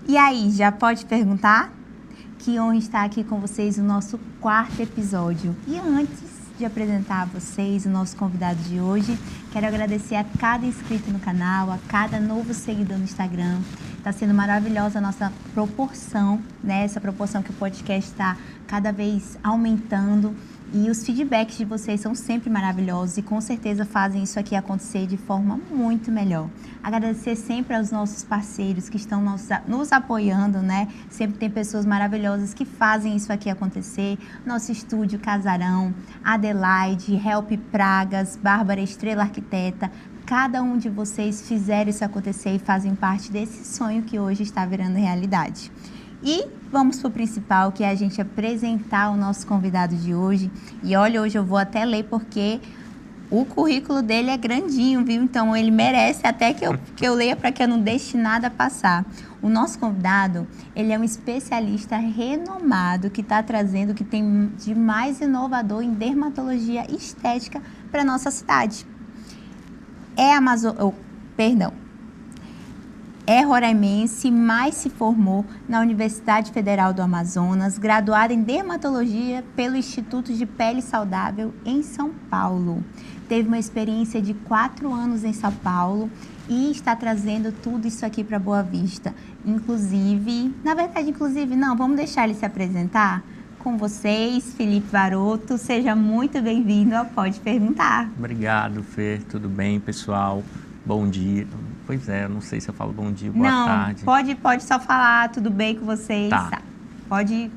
E aí, já pode perguntar? Que honra estar aqui com vocês no nosso 4º episódio. E antes de apresentar a vocês o nosso convidado de hoje, quero agradecer a cada inscrito no canal, a cada novo seguidor no Instagram. Está sendo maravilhosa a nossa proporção, né? Essa proporção que o podcast está cada vez aumentando. E os feedbacks de vocês são sempre maravilhosos e com certeza fazem isso aqui acontecer de forma muito melhor. Agradecer sempre aos nossos parceiros que estão nos apoiando, né? Sempre tem pessoas maravilhosas que fazem isso aqui acontecer. Nosso estúdio Casarão, Adelaide, Help Pragas, Bárbara Estrela Arquiteta. Cada um de vocês fizeram isso acontecer e fazem parte desse sonho que hoje está virando realidade. E vamos para o principal, que é a gente apresentar o nosso convidado de hoje. E olha, hoje eu vou até ler porque o currículo dele é grandinho, viu? Então ele merece até que eu leia para que eu não deixe nada passar. O nosso convidado, ele é um especialista renomado que está trazendo o que tem de mais inovador em dermatologia estética para a nossa cidade. É roraimense, mas se formou na Universidade Federal do Amazonas, graduada em dermatologia pelo Instituto de Pele Saudável em São Paulo. Teve uma experiência de 4 anos em São Paulo e está trazendo tudo isso aqui para Boa Vista. Vamos deixar ele se apresentar? Com vocês, Felipe Varoto, seja muito bem-vindo ao Pode Perguntar. Obrigado, Fer, tudo bem, pessoal? Bom dia. Pois é, eu não sei se eu falo bom dia, boa tarde. Pode só falar, tudo bem com vocês? Tá. Pode ir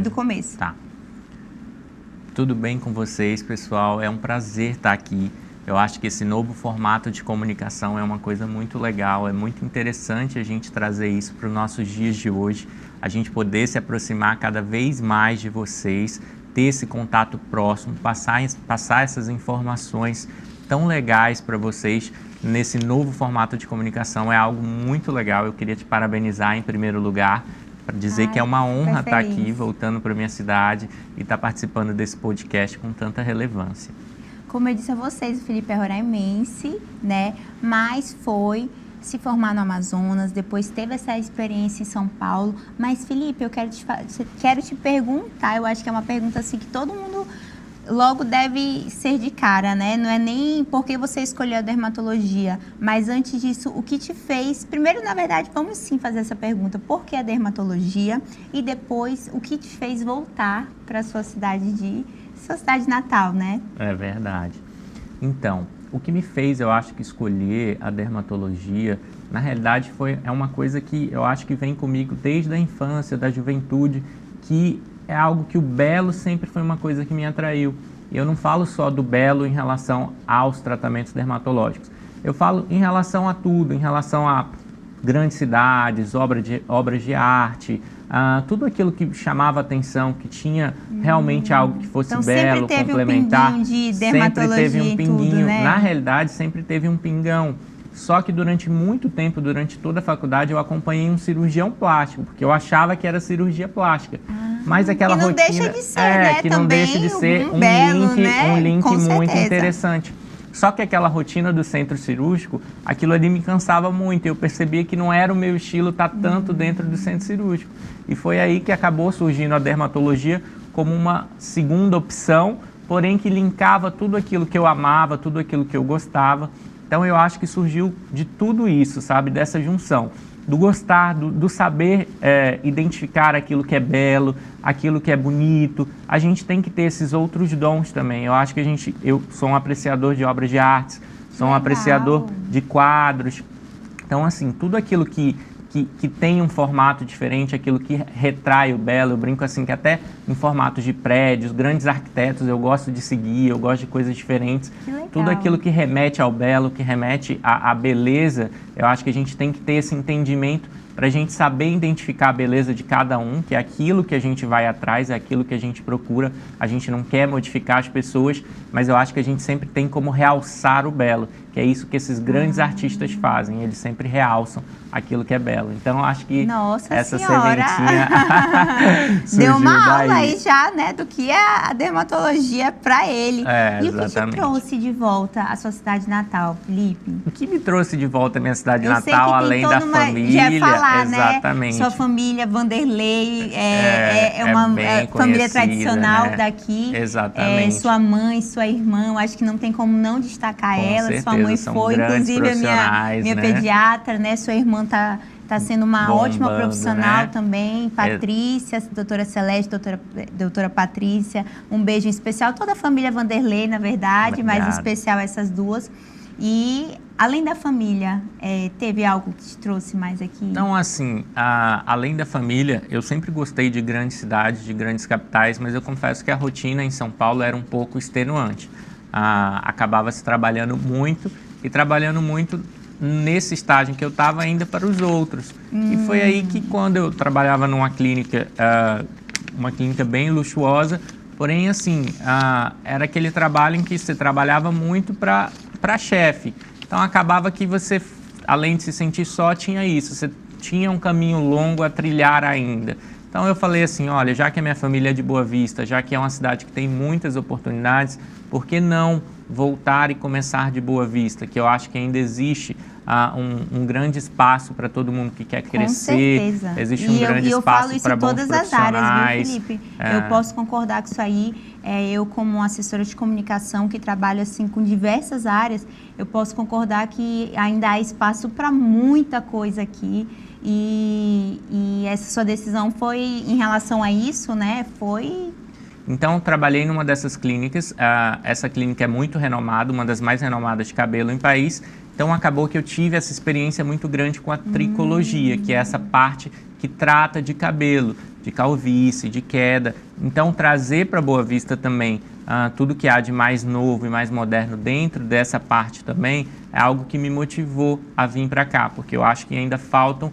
do começo. Tá. Tudo bem com vocês, pessoal? É um prazer estar aqui. Eu acho que esse novo formato de comunicação é uma coisa muito legal, é muito interessante a gente trazer isso para os nossos dias de hoje, a gente poder se aproximar cada vez mais de vocês, ter esse contato próximo, passar essas informações tão legais para vocês nesse novo formato de comunicação. É algo muito legal. Eu queria te parabenizar em primeiro lugar, para dizer que é uma honra estar aqui, voltando para minha cidade e estar participando desse podcast com tanta relevância. Como eu disse a vocês, o Felipe é roraimense, né? Mas foi se formar no Amazonas, depois teve essa experiência em São Paulo. Mas, Felipe, eu quero te perguntar, eu acho que é uma pergunta assim que todo mundo logo deve ser de cara, né? Não é nem porque você escolheu a dermatologia, mas antes disso, o que te fez... Primeiro, na verdade, vamos sim fazer essa pergunta, por que a dermatologia? E depois, o que te fez voltar para sua cidade natal, né? É verdade. Então, o que me fez, eu acho que escolher a dermatologia, na realidade, é uma coisa que eu acho que vem comigo desde a infância, da juventude, que é algo que o belo sempre foi uma coisa que me atraiu. E eu não falo só do belo em relação aos tratamentos dermatológicos. Eu falo em relação a tudo, em relação a grandes cidades, obras de arte, tudo aquilo que chamava atenção, que tinha realmente algo que fosse então, belo, complementar. Sempre teve um pinguinho de dermatologia, sempre teve um pinguinho, tudo, né? Na realidade, sempre teve um pingão. Só que durante muito tempo, durante toda a faculdade, eu acompanhei um cirurgião plástico, porque eu achava que era cirurgia plástica. Mas aquela que não rotina... deixa de ser, né? Que não deixa de ser um link muito interessante. Só que aquela rotina do centro cirúrgico, aquilo ali me cansava muito. Eu percebia que não era o meu estilo estar tanto dentro do centro cirúrgico. E foi aí que acabou surgindo a dermatologia como uma segunda opção, porém que linkava tudo aquilo que eu amava, tudo aquilo que eu gostava. Então eu acho que surgiu de tudo isso, sabe? Dessa junção. Do gostar, do saber identificar aquilo que é belo, aquilo que é bonito. A gente tem que ter esses outros dons também. Eu acho que eu sou um apreciador de obras de artes, sou um apreciador de quadros. Então, assim, tudo aquilo que tem um formato diferente, aquilo que retrai o belo, eu brinco assim que até em formatos de prédios, grandes arquitetos eu gosto de seguir, eu gosto de coisas diferentes. Tudo aquilo que remete ao belo, que remete à beleza, eu acho que a gente tem que ter esse entendimento para a gente saber identificar a beleza de cada um, que é aquilo que a gente vai atrás, é aquilo que a gente procura. A gente não quer modificar as pessoas, mas eu acho que a gente sempre tem como realçar o belo, que é isso que esses grandes artistas fazem, eles sempre realçam aquilo que é belo. Então, acho que Nossa essa senhora. sementinha deu uma daí. aula aí já, né, do que é a dermatologia para ele. E exatamente. o que te trouxe de volta à sua cidade natal, Felipe? O que me trouxe de volta à minha cidade natal, além da família, já ia falar, exatamente. Né? Sua família, Vanderlei, é uma família tradicional, né? Daqui. Exatamente. Sua mãe, sua irmã, acho que não tem como não destacar Com ela. certeza, sua mãe foi, inclusive, a minha né? pediatra, né? Sua irmã tá sendo uma bombando, ótima profissional, né? Também. Patrícia, doutora Celeste, doutora Patrícia. Um beijo em especial. Toda a família Vanderlei, na verdade, mas em especial essas duas. E, além da família, teve algo que te trouxe mais aqui? Então, assim, além da família, eu sempre gostei de grandes cidades, de grandes capitais, mas eu confesso que a rotina em São Paulo era um pouco extenuante. Acabava se trabalhando muito nesse estágio em que eu estava ainda para os outros. E foi aí que, quando eu trabalhava numa clínica, uma clínica bem luxuosa, porém, assim, era aquele trabalho em que você trabalhava muito para chefe. Então, acabava que você, além de se sentir só, tinha isso. Você tinha um caminho longo a trilhar ainda. Então, eu falei assim, olha, já que a minha família é de Boa Vista, já que é uma cidade que tem muitas oportunidades, por que não voltar e começar de Boa Vista? Que eu acho que ainda existe um grande espaço para todo mundo que quer crescer. Com certeza. Existe um grande espaço para bons profissionais. Eu falo isso em todas as áreas, viu, Felipe? Eu posso concordar com isso aí. Eu, como assessora de comunicação, que trabalho assim, com diversas áreas, eu posso concordar que ainda há espaço para muita coisa aqui. E essa sua decisão foi em relação a isso, né? Então, trabalhei numa dessas clínicas. Essa clínica é muito renomada, uma das mais renomadas de cabelo em país. Então, acabou que eu tive essa experiência muito grande com a tricologia, que é essa parte que trata de cabelo, de calvície, de queda. Então, trazer para Boa Vista também tudo que há de mais novo e mais moderno dentro dessa parte também é algo que me motivou a vir para cá, porque eu acho que ainda faltam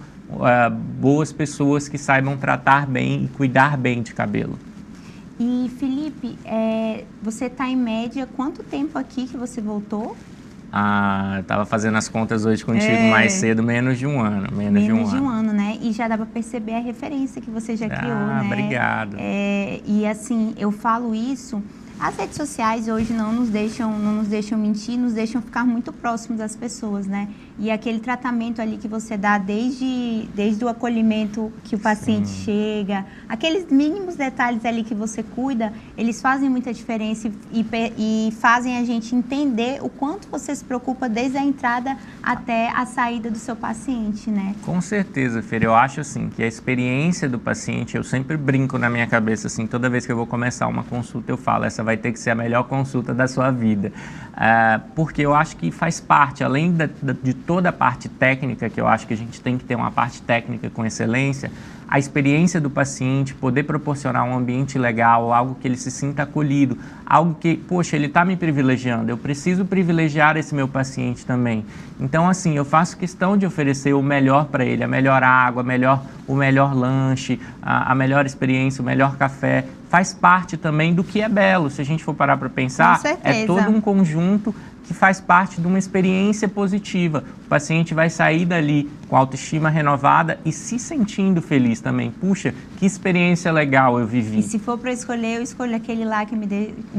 boas pessoas que saibam tratar bem e cuidar bem de cabelo. E, Felipe, você está em média quanto tempo aqui que você voltou? Eu estava fazendo as contas hoje contigo mais cedo, menos de um ano. Menos de um ano, né? E já dá para perceber a referência que você já criou, né? Obrigado. E assim, eu falo isso... As redes sociais hoje não nos deixam mentir, nos deixam ficar muito próximos das pessoas, né? E aquele tratamento ali que você dá desde o acolhimento que o paciente chega, aqueles mínimos detalhes ali que você cuida, eles fazem muita diferença e fazem a gente entender o quanto você se preocupa desde a entrada até a saída do seu paciente, né? Com certeza, Fer. Eu acho assim que a experiência do paciente, eu sempre brinco na minha cabeça assim, toda vez que eu vou começar uma consulta eu falo, essa vai ter que ser a melhor consulta da sua vida, porque eu acho que faz parte, além de toda a parte técnica, que eu acho que a gente tem que ter uma parte técnica com excelência, a experiência do paciente, poder proporcionar um ambiente legal, algo que ele se sinta acolhido, algo que, poxa, ele está me privilegiando, eu preciso privilegiar esse meu paciente também. Então, assim, eu faço questão de oferecer o melhor para ele, a melhor água, o melhor lanche, a melhor experiência, o melhor café. Faz parte também do que é belo, se a gente for parar para pensar, é todo um conjunto que faz parte de uma experiência positiva. O paciente vai sair dali com a autoestima renovada e se sentindo feliz também. Puxa, que experiência legal eu vivi. E se for para escolher, eu escolho aquele lá que me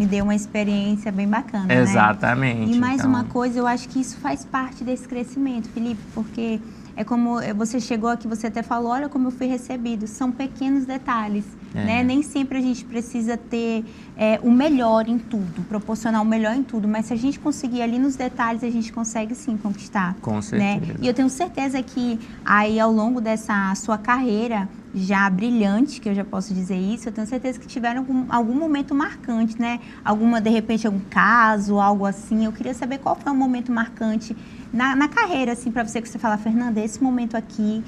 deu uma experiência bem bacana, Exatamente. Né? E mais uma coisa, eu acho que isso faz parte desse crescimento, Felipe, porque é como você chegou aqui, você até falou, olha como eu fui recebido. São pequenos detalhes, né? Nem sempre a gente precisa ter o melhor em tudo, proporcionar o melhor em tudo, mas se a gente conseguir ali nos detalhes, a gente consegue sim conquistar. Com certeza. Né? E eu tenho certeza que aí ao longo dessa sua carreira já brilhante, que eu já posso dizer isso, eu tenho certeza que tiveram algum momento marcante, né? De repente, algum caso, algo assim. Eu queria saber qual foi o momento marcante na carreira, assim, para você, que você fala, Fernanda, esse momento aqui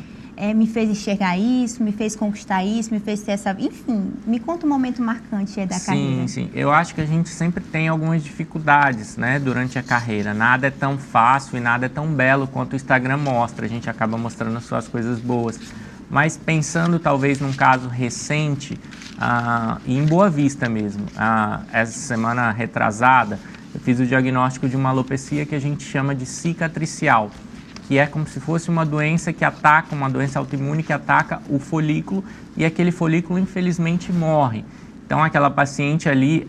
me fez enxergar isso, me fez conquistar isso, me fez ter essa... Enfim, me conta um momento marcante da carreira. Sim. Eu acho que a gente sempre tem algumas dificuldades, né, durante a carreira. Nada é tão fácil e nada é tão belo quanto o Instagram mostra. A gente acaba mostrando só as coisas boas. Mas pensando talvez num caso recente, e em Boa Vista mesmo, essa semana retrasada, eu fiz o diagnóstico de uma alopecia que a gente chama de cicatricial, que é como se fosse uma doença que ataca, uma doença autoimune que ataca o folículo e aquele folículo infelizmente morre. Então aquela paciente ali,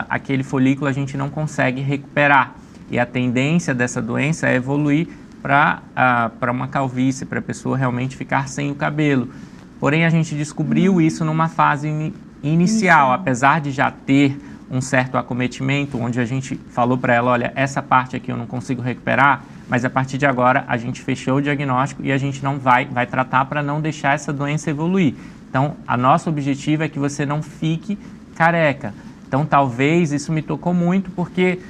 aquele folículo a gente não consegue recuperar e a tendência dessa doença é evoluir para uma calvície, para a pessoa realmente ficar sem o cabelo. Porém a gente descobriu isso numa fase inicial, apesar de já ter um certo acometimento, onde a gente falou para ela, olha, essa parte aqui eu não consigo recuperar, mas a partir de agora a gente fechou o diagnóstico e a gente não vai tratar para não deixar essa doença evoluir. Então, a nosso objetivo é que você não fique careca. Então, talvez isso me tocou muito porque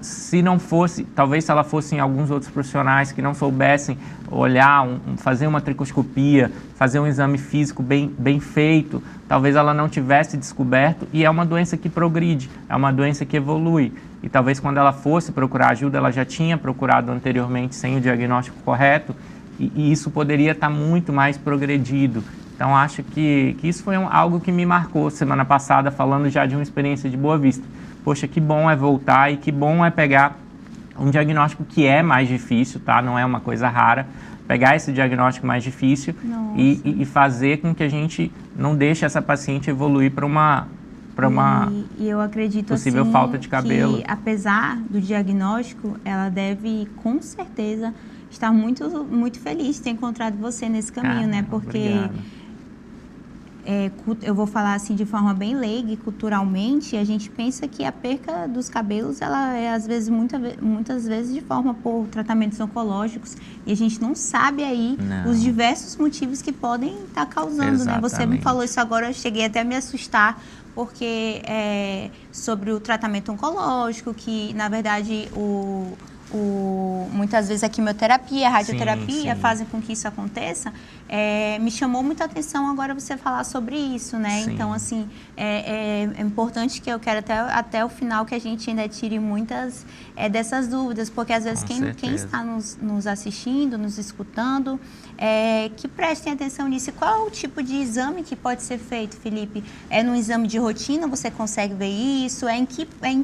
se não fosse, talvez se ela fosse em alguns outros profissionais que não soubessem olhar, fazer uma tricoscopia, fazer um exame físico bem feito, talvez ela não tivesse descoberto, e é uma doença que progride, é uma doença que evolui. E talvez quando ela fosse procurar ajuda, ela já tinha procurado anteriormente sem o diagnóstico correto, e isso poderia estar muito mais progredido. Então, acho que isso foi algo que me marcou semana passada, falando já de uma experiência de Boa Vista. Poxa, que bom é voltar e que bom é pegar um diagnóstico que é mais difícil, tá? Não é uma coisa rara. Pegar esse diagnóstico mais difícil e fazer com que a gente não deixe essa paciente evoluir para uma e eu acredito possível assim, falta de cabelo. Que, apesar do diagnóstico, ela deve, com certeza, estar muito, muito feliz de ter encontrado você nesse caminho, né? Porque eu vou falar assim de forma bem leiga e culturalmente, a gente pensa que a perca dos cabelos, ela é às vezes, muitas vezes de forma por tratamentos oncológicos, e a gente não sabe aí os diversos motivos que podem estar causando, né? Você me falou isso agora, eu cheguei até a me assustar, porque sobre o tratamento oncológico, que na verdade muitas vezes a quimioterapia, a radioterapia fazem com que isso aconteça. Me chamou muita atenção agora você falar sobre isso, né? Sim. Então, assim, é importante que eu quero até o final que a gente ainda tire muitas dessas dúvidas, porque às vezes quem está nos assistindo, nos escutando, que prestem atenção nisso. Qual é o tipo de exame que pode ser feito, Felipe? É num exame de rotina, você consegue ver isso? Em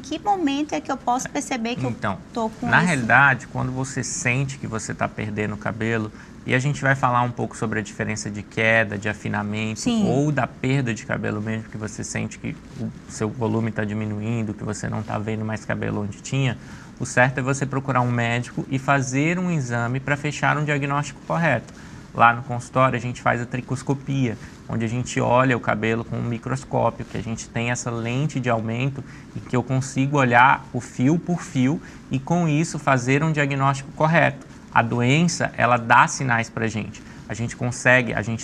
que momento é que eu posso perceber que eu estou com na realidade, quando você sente que você está perdendo o cabelo, e a gente vai falar um pouco sobre a diferença de queda, de afinamento, ou da perda de cabelo mesmo, que você sente que o seu volume está diminuindo, que você não está vendo mais cabelo onde tinha, o certo é você procurar um médico e fazer um exame para fechar um diagnóstico correto. Lá no consultório a gente faz a tricoscopia, onde a gente olha o cabelo com um microscópio, que a gente tem essa lente de aumento e que eu consigo olhar o fio por fio e com isso fazer um diagnóstico correto. A doença, ela dá sinais para a gente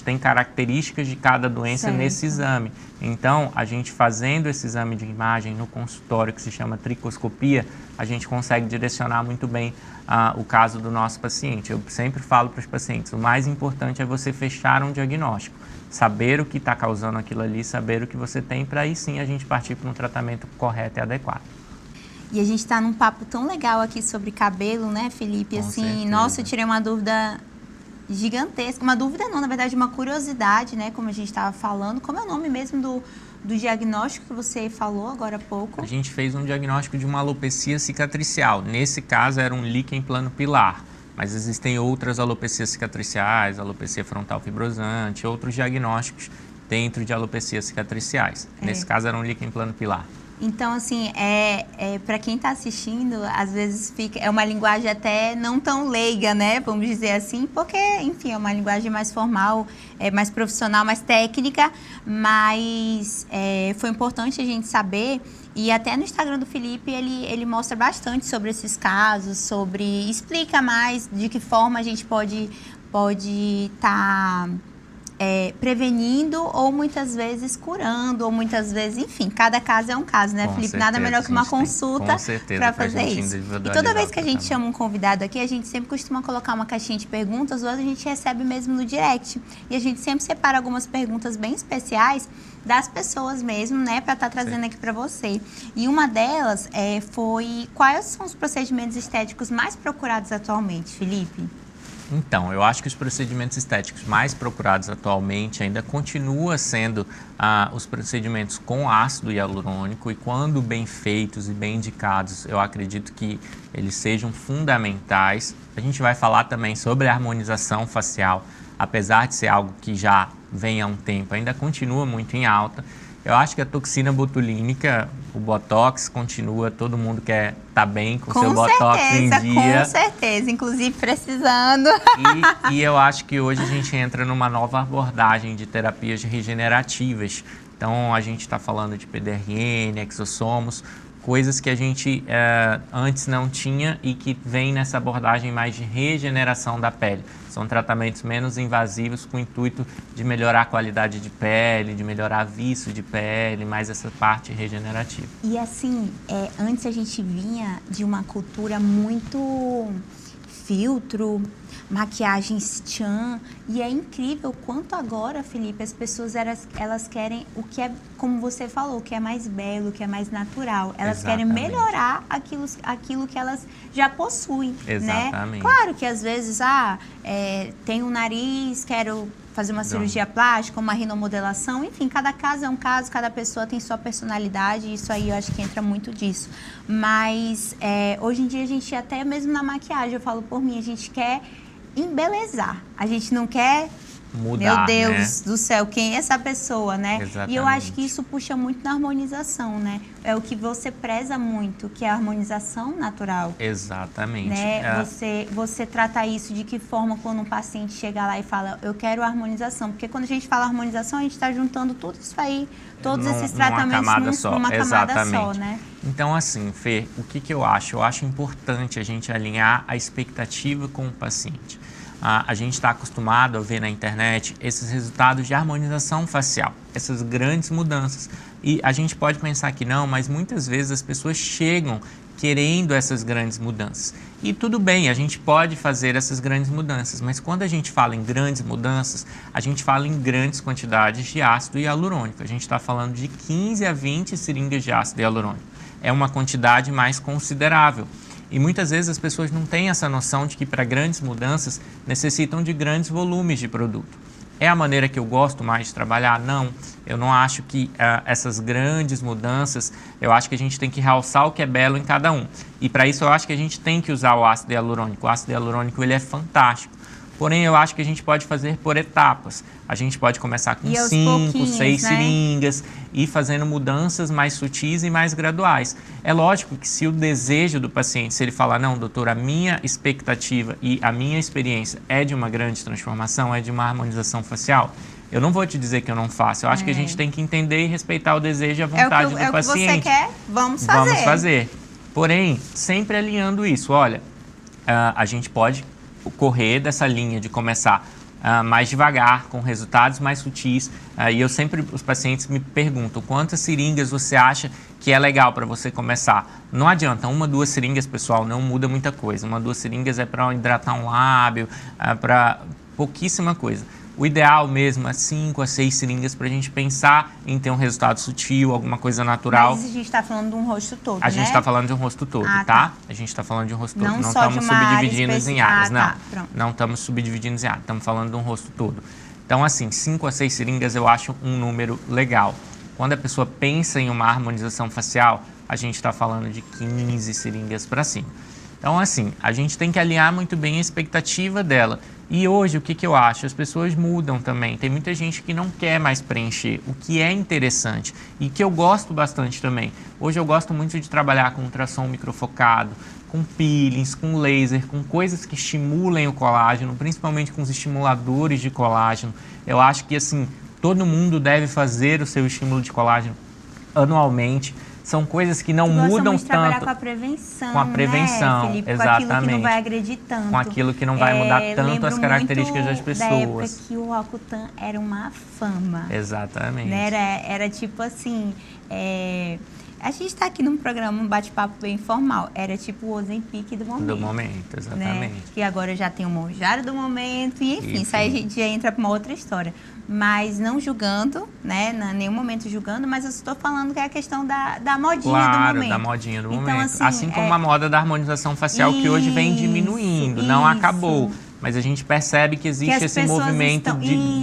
tem características de cada doença nesse exame. Então, a gente fazendo esse exame de imagem no consultório, que se chama tricoscopia, a gente consegue direcionar muito bem o caso do nosso paciente. Eu sempre falo para os pacientes, o mais importante é você fechar um diagnóstico, saber o que está causando aquilo ali, saber o que você tem, para aí sim a gente partir para um tratamento correto e adequado. E a gente está num papo tão legal aqui sobre cabelo, né, Felipe? Assim, nossa, eu tirei uma dúvida gigantesca. Uma dúvida não, na verdade, uma curiosidade, né? Como a gente estava falando. Como é o nome mesmo do diagnóstico que você falou agora há pouco? A gente fez um diagnóstico de uma alopecia cicatricial. Nesse caso, era um líquen plano pilar. Mas existem outras alopecias cicatriciais, alopecia frontal fibrosante, outros diagnósticos dentro de alopecias cicatriciais. Nesse caso, era um líquen plano pilar. Então, assim, para quem está assistindo, às vezes é uma linguagem até não tão leiga, né? Vamos dizer assim, porque, enfim, é uma linguagem mais formal, mais profissional, mais técnica, mas foi importante a gente saber. E até no Instagram do Felipe, ele mostra bastante sobre esses casos, explica mais de que forma a gente pode estar prevenindo ou muitas vezes curando, ou muitas vezes, enfim, cada caso é um caso, né, Felipe? Nada melhor que uma consulta para fazer isso. E toda vez que a gente chama um convidado aqui, a gente sempre costuma colocar uma caixinha de perguntas, ou a gente recebe mesmo no direct. E a gente sempre separa algumas perguntas bem especiais das pessoas mesmo, né, para estar trazendo aqui para você. E uma delas foi: quais são os procedimentos estéticos mais procurados atualmente, Felipe? Então, eu acho que os procedimentos estéticos mais procurados atualmente ainda continuam sendo os procedimentos com ácido hialurônico, e quando bem feitos e bem indicados, eu acredito que eles sejam fundamentais. A gente vai falar também sobre a harmonização facial, apesar de ser algo que já vem há um tempo, ainda continua muito em alta. Eu acho que a toxina botulínica, o Botox, continua, todo mundo quer estar bem com seu Botox em dia. Com certeza, inclusive precisando. E eu acho que hoje a gente entra numa nova abordagem de terapias regenerativas. Então, a gente está falando de PDRN, exossomos, coisas que a gente antes não tinha e que vem nessa abordagem mais de regeneração da pele. São tratamentos menos invasivos com o intuito de melhorar a qualidade de pele, de melhorar viço de pele, mais essa parte regenerativa. E assim, antes a gente vinha de uma cultura muito filtro, maquiagens tchan, e é incrível quanto agora, Felipe, as pessoas elas querem o que é, como você falou, o que é mais belo, o que é mais natural. Elas querem melhorar aquilo que elas já possuem, Exatamente. Né? Claro que às vezes, tem um nariz, quero fazer uma cirurgia plástica, uma rinomodelação, enfim, cada caso é um caso, cada pessoa tem sua personalidade, isso aí eu acho que entra muito disso. Mas hoje em dia a gente, até mesmo na maquiagem, eu falo por mim, a gente quer embelezar, a gente não quer mudar, meu Deus do céu, quem é essa pessoa, né? Exatamente. E eu acho que isso puxa muito na harmonização, né? É o que você preza muito, que é a harmonização natural. Exatamente. Né? Você trata isso de que forma quando um paciente chega lá e fala, eu quero harmonização? Porque quando a gente fala harmonização, a gente está juntando tudo isso aí, todos esses tratamentos numa camada só, né? Então, assim, Fê, o que eu acho? Eu acho importante a gente alinhar a expectativa com o paciente. A gente está acostumado a ver na internet esses resultados de harmonização facial, essas grandes mudanças. E a gente pode pensar que não, mas muitas vezes as pessoas chegam querendo essas grandes mudanças. E tudo bem, a gente pode fazer essas grandes mudanças, mas quando a gente fala em grandes mudanças, a gente fala em grandes quantidades de ácido hialurônico. A gente está falando de 15 a 20 seringas de ácido hialurônico. É uma quantidade mais considerável. E muitas vezes as pessoas não têm essa noção de que para grandes mudanças necessitam de grandes volumes de produto. É a maneira que eu gosto mais de trabalhar? Não, eu não acho que essas grandes mudanças, eu acho que a gente tem que realçar o que é belo em cada um. E para isso eu acho que a gente tem que usar o ácido hialurônico. O ácido hialurônico ele é fantástico. Porém, eu acho que a gente pode fazer por etapas. A gente pode começar com 5, 6 seringas e fazendo mudanças mais sutis e mais graduais. É lógico que se o desejo do paciente, se ele falar, não, doutor, a minha expectativa e a minha experiência é de uma grande transformação, é de uma harmonização facial, eu não vou te dizer que eu não faço. Eu acho que a gente tem que entender e respeitar o desejo e a vontade do paciente. É o que você quer, vamos fazer. Vamos fazer. Porém, sempre alinhando isso. Olha, a gente pode correr dessa linha de começar mais devagar, com resultados mais sutis. E eu sempre, os pacientes me perguntam, quantas seringas você acha que é legal para você começar? Não adianta, 1, 2 seringas, pessoal, não muda muita coisa. 1, 2 seringas é para hidratar um lábio, para pouquíssima coisa. O ideal mesmo é 5 a 6 seringas para a gente pensar em ter um resultado sutil, alguma coisa natural. Mas a gente está falando de um rosto todo, A gente está falando de um rosto todo, tá? A gente está falando de um rosto todo. Não estamos subdividindo em áreas, não. Tá, não estamos subdividindo em áreas, estamos falando de um rosto todo. Então, assim, 5 a 6 seringas eu acho um número legal. Quando a pessoa pensa em uma harmonização facial, a gente está falando de 15 seringas para cima. Então, assim, a gente tem que alinhar muito bem a expectativa dela. E hoje, o que eu acho? As pessoas mudam também. Tem muita gente que não quer mais preencher, o que é interessante e que eu gosto bastante também. Hoje eu gosto muito de trabalhar com ultrassom microfocado, com peelings, com laser, com coisas que estimulem o colágeno, principalmente com os estimuladores de colágeno. Eu acho que, assim, todo mundo deve fazer o seu estímulo de colágeno anualmente. São coisas que não mudam muito tanto. Trabalhar com a prevenção, com a prevenção, né, Felipe? exatamente. Com aquilo que não vai agredir tanto. Com aquilo que não vai mudar tanto as características das pessoas. Da época que o Roacutan era uma fama. Exatamente. Né? Era tipo assim... A gente está aqui num programa, um bate-papo bem informal. Era tipo o Ozempic do momento. Do momento, exatamente. Né? Que agora já tem o Monjaro do momento. E enfim, isso aí a gente já entra para uma outra história. Mas não julgando, né? Em nenhum momento julgando, mas eu estou falando que é a questão da modinha do momento. Da modinha do então, momento. Assim como a moda da harmonização facial, isso, que hoje vem diminuindo, não acabou. mas a gente percebe que existe esse movimento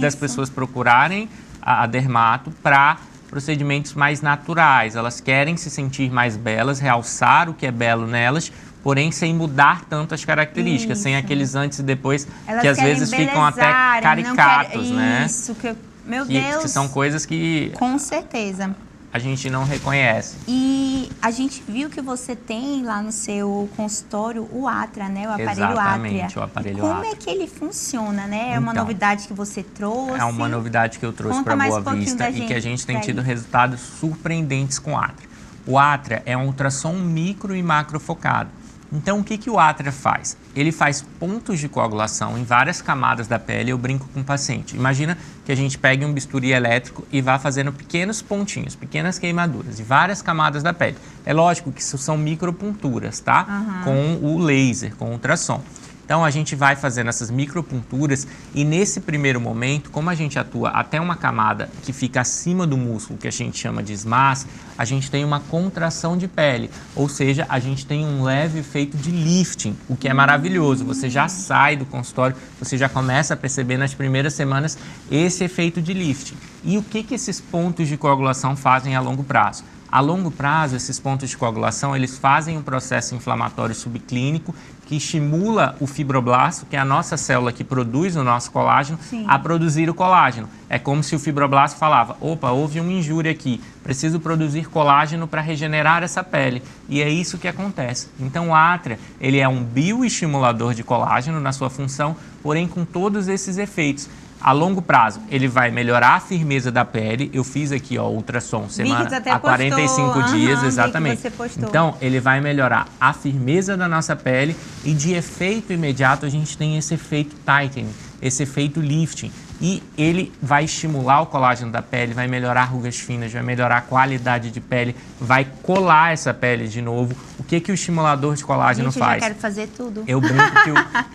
das pessoas procurarem a dermato para procedimentos mais naturais. Elas querem se sentir mais belas, realçar o que é belo nelas, porém sem mudar tanto as características, sem aqueles antes e depois, que às vezes ficam até caricatos, né? Isso, meu Deus. Que são coisas que... Com certeza. A gente não reconhece. E a gente viu que você tem lá no seu consultório o Atra, né? O aparelho Exatamente, Atria. o aparelho Como Atria. é que ele funciona, né? É uma novidade que você trouxe? É uma novidade que eu trouxe para Boa Vista e que a gente tem tido resultados surpreendentes com o Atria. O Atria é um ultrassom micro e macro focado. Então, o que o Atria faz? Ele faz pontos de coagulação em várias camadas da pele. Eu brinco com o paciente. Imagina que a gente pegue um bisturi elétrico e vá fazendo pequenos pontinhos, pequenas queimaduras em várias camadas da pele. É lógico que isso são micropunturas, tá? Com o laser, com o ultrassom. Então, a gente vai fazendo essas micropunturas e nesse primeiro momento, como a gente atua até uma camada que fica acima do músculo, que a gente chama de SMAS, a gente tem uma contração de pele, ou seja, a gente tem um leve efeito de lifting, o que é maravilhoso. Você já sai do consultório, você já começa a perceber nas primeiras semanas esse efeito de lifting. E o que esses pontos de coagulação fazem a longo prazo? A longo prazo, esses pontos de coagulação, eles fazem um processo inflamatório subclínico que estimula o fibroblasto, que é a nossa célula que produz o nosso colágeno, a produzir o colágeno. É como se o fibroblasto falava, opa, houve uma injúria aqui, preciso produzir colágeno para regenerar essa pele. E é isso que acontece. Então o Atria, ele é um bioestimulador de colágeno na sua função, porém com todos esses efeitos. A longo prazo, ele vai melhorar a firmeza da pele. Eu fiz aqui, ó, ultrassom há 45 dias, exatamente. Então, ele vai melhorar a firmeza da nossa pele e de efeito imediato a gente tem esse efeito tightening, esse efeito lifting. E ele vai estimular o colágeno da pele, vai melhorar rugas finas, vai melhorar a qualidade de pele, vai colar essa pele de novo. O que o estimulador de colágeno faz? Eu já quero fazer tudo. Eu brinco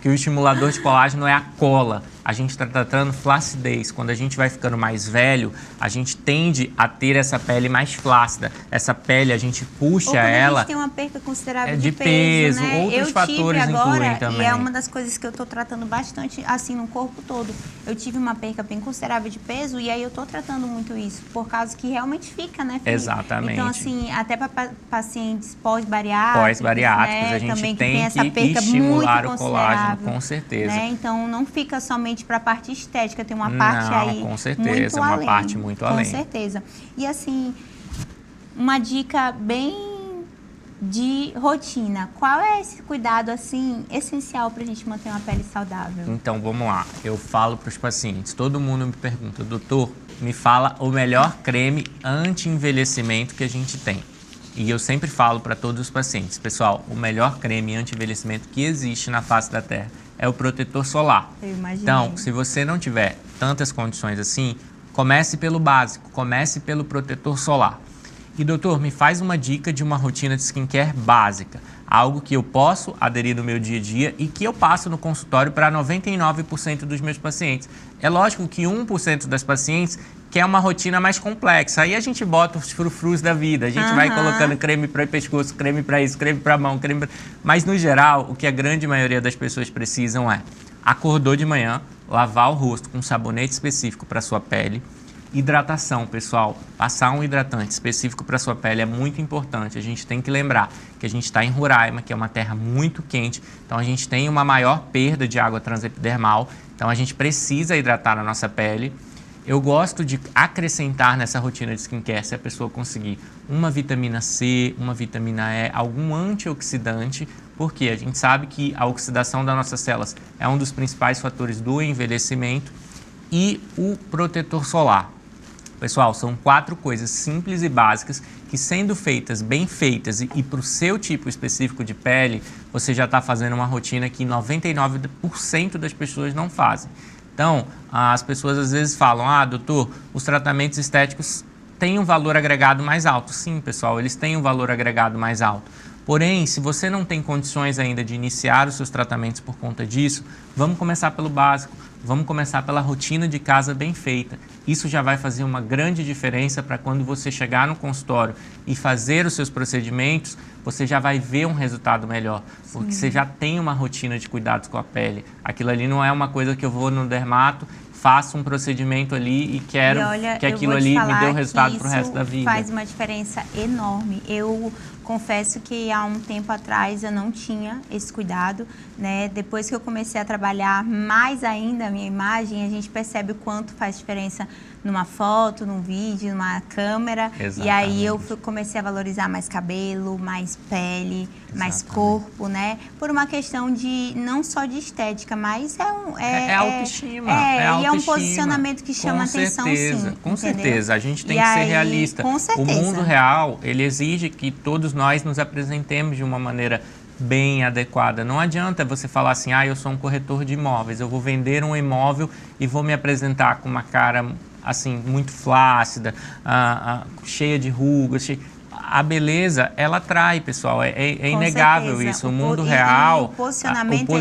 que o estimulador de colágeno é a cola. A gente está tratando flacidez. Quando a gente vai ficando mais velho, a gente tende a ter essa pele mais flácida. Essa pele, a gente puxa ela... a gente tem uma perca considerável de peso, né? Outros fatores incluem também. E é uma das coisas que eu estou tratando bastante, assim, no corpo todo. Eu tive uma perca bem considerável de peso e aí eu estou tratando muito isso, por causa que realmente fica, né, Felipe? Exatamente. Então, assim, até para pacientes pós-bariátricos, né? A gente também tem essa perca estimular muito o colágeno, com certeza. Né? Então, não fica somente para a parte estética, tem uma parte aí com certeza, muito uma além, parte muito além. Com certeza. E assim, uma dica bem de rotina. Qual é esse cuidado, assim, essencial para a gente manter uma pele saudável? Então, vamos lá. Eu falo para os pacientes, todo mundo me pergunta, doutor, me fala o melhor creme anti-envelhecimento que a gente tem. E eu sempre falo para todos os pacientes, pessoal, o melhor creme anti-envelhecimento que existe na face da Terra é o protetor solar. Eu imaginei. Então, se você não tiver tantas condições assim, comece pelo básico, comece pelo protetor solar. E doutor, me faz uma dica de uma rotina de skincare básica, algo que eu posso aderir no meu dia a dia e que eu passo no consultório para 99% dos meus pacientes. É lógico que 1% das pacientes quer uma rotina mais complexa. Aí a gente bota os frufrus da vida, a gente vai colocando creme para o pescoço, creme para isso, creme para a mão, Mas no geral, o que a grande maioria das pessoas precisam é acordou de manhã, lavar o rosto com um sabonete específico para sua pele. Hidratação, pessoal. Passar um hidratante específico para sua pele é muito importante. A gente tem que lembrar que a gente está em Roraima, que é uma terra muito quente, então a gente tem uma maior perda de água transepidermal, então a gente precisa hidratar a nossa pele. Eu gosto de acrescentar nessa rotina de skincare, se a pessoa conseguir, uma vitamina C, uma vitamina E, algum antioxidante, porque a gente sabe que a oxidação das nossas células é um dos principais fatores do envelhecimento, e o protetor solar. Pessoal, são 4 coisas simples e básicas que, sendo feitas, bem feitas e para o seu tipo específico de pele, você já está fazendo uma rotina que 99% das pessoas não fazem. Então, as pessoas às vezes falam, doutor, os tratamentos estéticos têm um valor agregado mais alto. Sim, pessoal, eles têm um valor agregado mais alto. Porém, se você não tem condições ainda de iniciar os seus tratamentos por conta disso, vamos começar pelo básico, vamos começar pela rotina de casa bem feita. Isso já vai fazer uma grande diferença para quando você chegar no consultório e fazer os seus procedimentos, você já vai ver um resultado melhor, porque você já tem uma rotina de cuidados com a pele. Aquilo ali não é uma coisa que eu vou no dermato, faço um procedimento ali e quero que aquilo ali me dê o resultado para o resto da vida. Faz uma diferença enorme. Eu confesso que há um tempo atrás eu não tinha esse cuidado, né? Depois que eu comecei a trabalhar mais ainda a minha imagem, a gente percebe o quanto faz diferença numa foto, num vídeo, numa câmera. Exatamente. E aí eu comecei a valorizar mais cabelo, mais pele, mais corpo, né? Por uma questão de, não só de estética, mas é autoestima. E é um posicionamento que chama atenção, sim. Com certeza, a gente tem que ser realista. Com certeza. O mundo real, ele exige que todos nós nos apresentemos de uma maneira bem adequada. Não adianta você falar assim, eu sou um corretor de imóveis, eu vou vender um imóvel e vou me apresentar com uma cara assim muito flácida, cheia de rugas. A beleza, ela atrai, pessoal, é inegável isso. O mundo real... O posicionamento,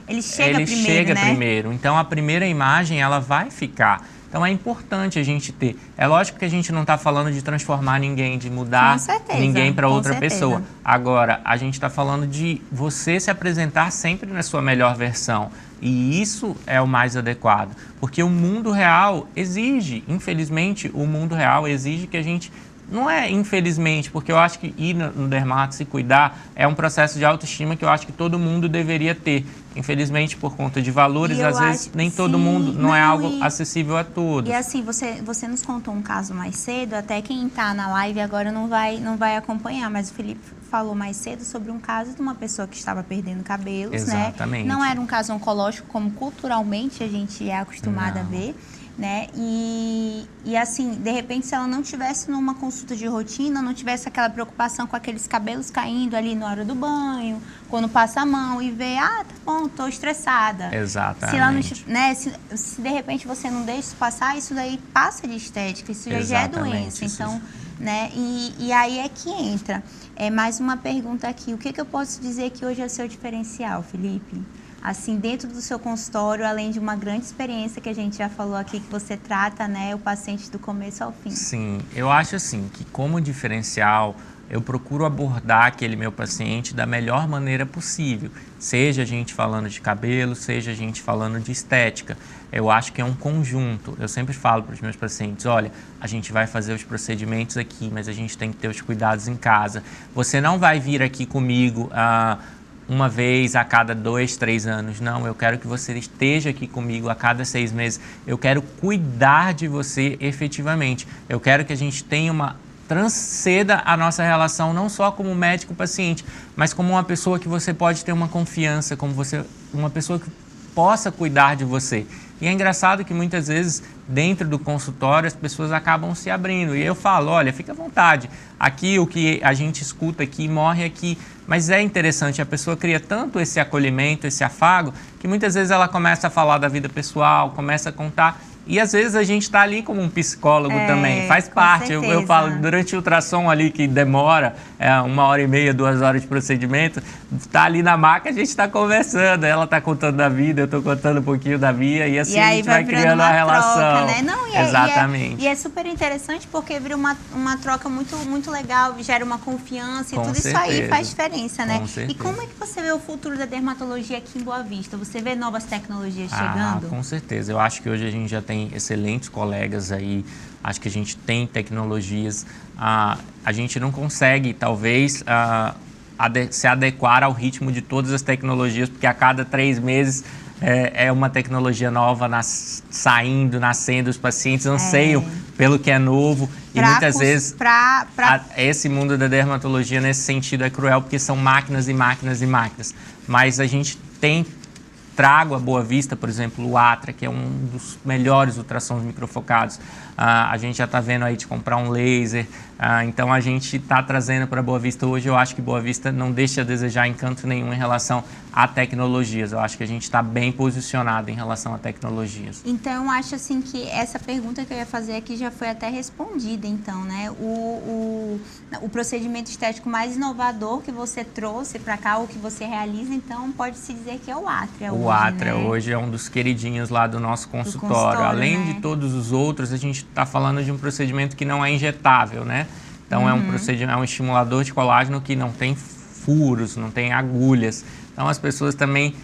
ele chega primeiro. Então, a primeira imagem, ela vai ficar. Então, é importante a gente ter. É lógico que a gente não está falando de transformar ninguém, de mudar ninguém para outra pessoa. Agora, a gente está falando de você se apresentar sempre na sua melhor versão. E isso é o mais adequado. Porque o mundo real exige, infelizmente, o mundo real exige que a gente... Não é infelizmente, porque eu acho que ir no dermato, se cuidar, é um processo de autoestima que eu acho que todo mundo deveria ter. Infelizmente, por conta de valores, às vezes nem todo mundo, não é algo acessível a todos. E assim, você nos contou um caso mais cedo, até quem está na live agora não vai acompanhar, mas o Felipe falou mais cedo sobre um caso de uma pessoa que estava perdendo cabelos, Exatamente. Não era um caso oncológico como culturalmente a gente é acostumado a ver, né? E assim, de repente, se ela não tivesse numa consulta de rotina, não tivesse aquela preocupação com aqueles cabelos caindo ali na hora do banho, quando passa a mão e vê, tá bom, tô estressada. Exatamente. Se ela não, se de repente você não deixa isso passar, isso daí passa de estética, isso já é doença. Então, né? E aí é que entra. Mais uma pergunta aqui. O que eu posso dizer que hoje é o seu diferencial, Felipe? Assim, dentro do seu consultório, além de uma grande experiência que a gente já falou aqui, que você trata, né, o paciente do começo ao fim. Sim, eu acho assim, que como diferencial, eu procuro abordar aquele meu paciente da melhor maneira possível. Seja a gente falando de cabelo, seja a gente falando de estética. Eu acho que é um conjunto. Eu sempre falo para os meus pacientes, olha, a gente vai fazer os procedimentos aqui, mas a gente tem que ter os cuidados em casa. Você não vai vir aqui comigo uma vez a cada 2, 3 anos. Não, eu quero que você esteja aqui comigo a cada 6 meses. Eu quero cuidar de você efetivamente. Eu quero que a gente tenha transcenda a nossa relação não só como médico-paciente, mas como uma pessoa que você pode ter uma confiança, como uma pessoa que possa cuidar de você. E é engraçado que muitas vezes dentro do consultório as pessoas acabam se abrindo. E eu falo, olha, fica à vontade. Aqui o que a gente escuta aqui, morre aqui. Mas é interessante, a pessoa cria tanto esse acolhimento, esse afago, que muitas vezes ela começa a falar da vida pessoal, começa a contar. E às vezes a gente está ali como um psicólogo também, faz parte. Eu falo, durante o ultrassom ali que demora 1h30, 2 horas de procedimento, está ali na maca, a gente está conversando, ela está contando da vida, eu estou contando um pouquinho da minha, e assim a gente vai criando uma relação. Troca, né? Exatamente. E é super interessante porque vira uma troca muito, muito legal, gera uma confiança e tudo isso aí faz diferença, né? E como é que você vê o futuro da dermatologia aqui em Boa Vista? Você vê novas tecnologias chegando? Com certeza. Eu acho que hoje a gente já tem excelentes colegas aí, acho que a gente tem tecnologias, a gente não consegue talvez se adequar ao ritmo de todas as tecnologias, porque a cada 3 meses é uma tecnologia nova nascendo, os pacientes anseiam pelo que é novo e muitas vezes esse mundo da dermatologia nesse sentido é cruel, porque são máquinas e máquinas e máquinas, mas a gente tem trago a Boa Vista, por exemplo, o Atra, que é um dos melhores ultrassons microfocados. A gente já está vendo aí de comprar um laser. Então, a gente está trazendo para Boa Vista hoje. Eu acho que Boa Vista não deixa a desejar em canto nenhum em relação a tecnologias. Eu acho que a gente está bem posicionado em relação a tecnologias. Então, eu acho assim que essa pergunta que eu ia fazer aqui já foi até respondida, então, né? O procedimento estético mais inovador que você trouxe para cá, ou que você realiza, então, pode-se dizer que é o Atra. O Atra hoje é um dos queridinhos lá do nosso consultório. Além, né, de todos os outros, a gente está falando de um procedimento que não é injetável, né? Então, é um procedimento, é um estimulador de colágeno que não tem furos, não tem agulhas. Então, as pessoas também,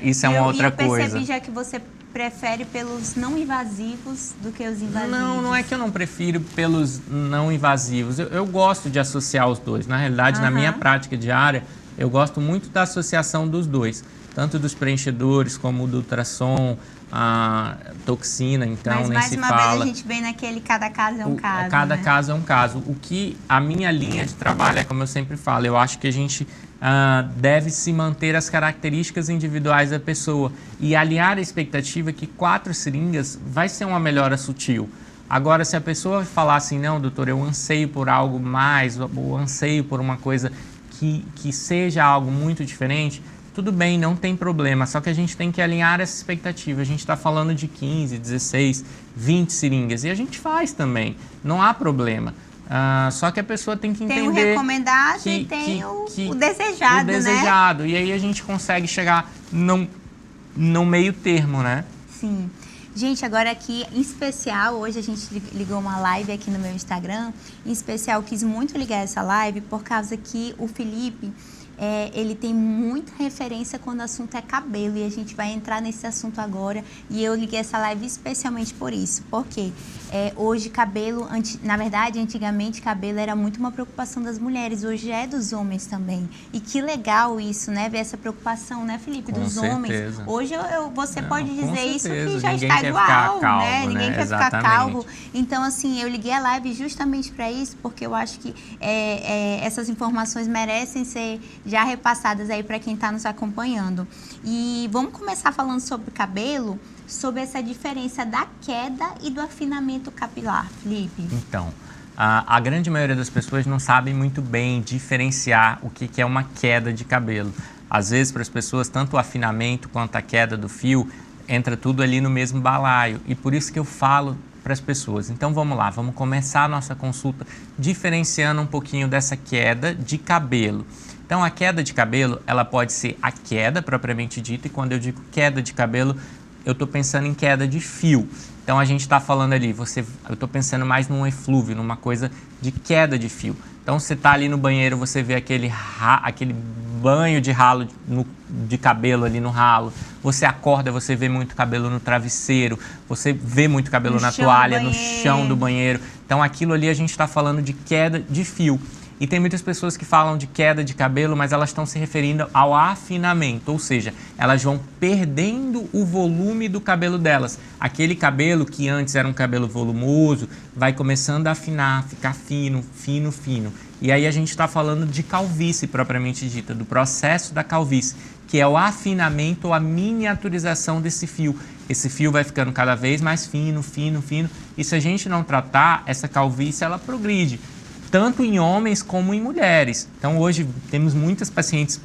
isso é uma outra coisa. Eu percebi já que você prefere pelos não invasivos do que os invasivos. Não é que eu não prefiro pelos não invasivos. Eu gosto de associar os dois. Na realidade, na minha prática diária, eu gosto muito da associação dos dois. Tanto dos preenchedores como do ultrassom, a toxina, então mas, nem se fala. Mais uma vez a gente vem naquele cada caso é um caso. Cada né? caso é um caso. O que a minha linha de trabalho é, como eu sempre falo, eu acho que a gente deve se manter as características individuais da pessoa e alinhar a expectativa que 4 seringas vai ser uma melhora sutil. Agora, se a pessoa falar assim, não, doutor, eu anseio por algo mais, ou anseio por uma coisa que seja algo muito diferente, tudo bem, não tem problema, só que a gente tem que alinhar essa expectativa. A gente está falando de 15, 16, 20 seringas e a gente faz também, não há problema. Só que a pessoa tem que entender... Tem o recomendado e tem o desejado, o desejado, né? E aí a gente consegue chegar no meio termo, né? Sim. Gente, agora aqui, em especial, hoje a gente ligou uma live aqui no meu Instagram. Em especial, quis muito ligar essa live por causa que o Felipe... ele tem muita referência quando o assunto é cabelo, e a gente vai entrar nesse assunto agora, e eu liguei essa live especialmente por isso, porque hoje cabelo, na verdade, antigamente cabelo era muito uma preocupação das mulheres, hoje é dos homens também, e que legal isso, né, ver essa preocupação, né, Felipe, com dos certeza. Homens. Hoje você pode dizer isso que já ninguém está quer igual, calvo, né, ninguém quer Exatamente. ficar calvo, então assim, eu liguei a live justamente para isso, porque eu acho que essas informações merecem ser já repassadas aí para quem está nos acompanhando. E vamos começar falando sobre cabelo, sobre essa diferença da queda e do afinamento capilar, Felipe. Então, a grande maioria das pessoas não sabe muito bem diferenciar o que é uma queda de cabelo. Às vezes, para as pessoas, tanto o afinamento quanto a queda do fio, entra tudo ali no mesmo balaio. E por isso que eu falo para as pessoas. Então, vamos lá, vamos começar a nossa consulta diferenciando um pouquinho dessa queda de cabelo. Então, a queda de cabelo, ela pode ser a queda propriamente dita, e quando eu digo queda de cabelo, eu estou pensando em queda de fio. Então, a gente está falando ali, eu estou pensando mais num eflúvio, numa coisa de queda de fio. Então, você está ali no banheiro, você vê aquele banho de ralo de cabelo ali no ralo. Você acorda, você vê muito cabelo no travesseiro, você vê muito cabelo na toalha, no chão do banheiro. Então, aquilo ali a gente está falando de queda de fio. E tem muitas pessoas que falam de queda de cabelo, mas elas estão se referindo ao afinamento, ou seja, elas vão perdendo o volume do cabelo delas. Aquele cabelo que antes era um cabelo volumoso, vai começando a afinar, ficar fino, fino, fino. E aí a gente está falando de calvície propriamente dita, do processo da calvície, que é o afinamento ou a miniaturização desse fio. Esse fio vai ficando cada vez mais fino, fino, fino, e se a gente não tratar, essa calvície ela progride, tanto em homens como em mulheres. Então, hoje temos muitas pacientes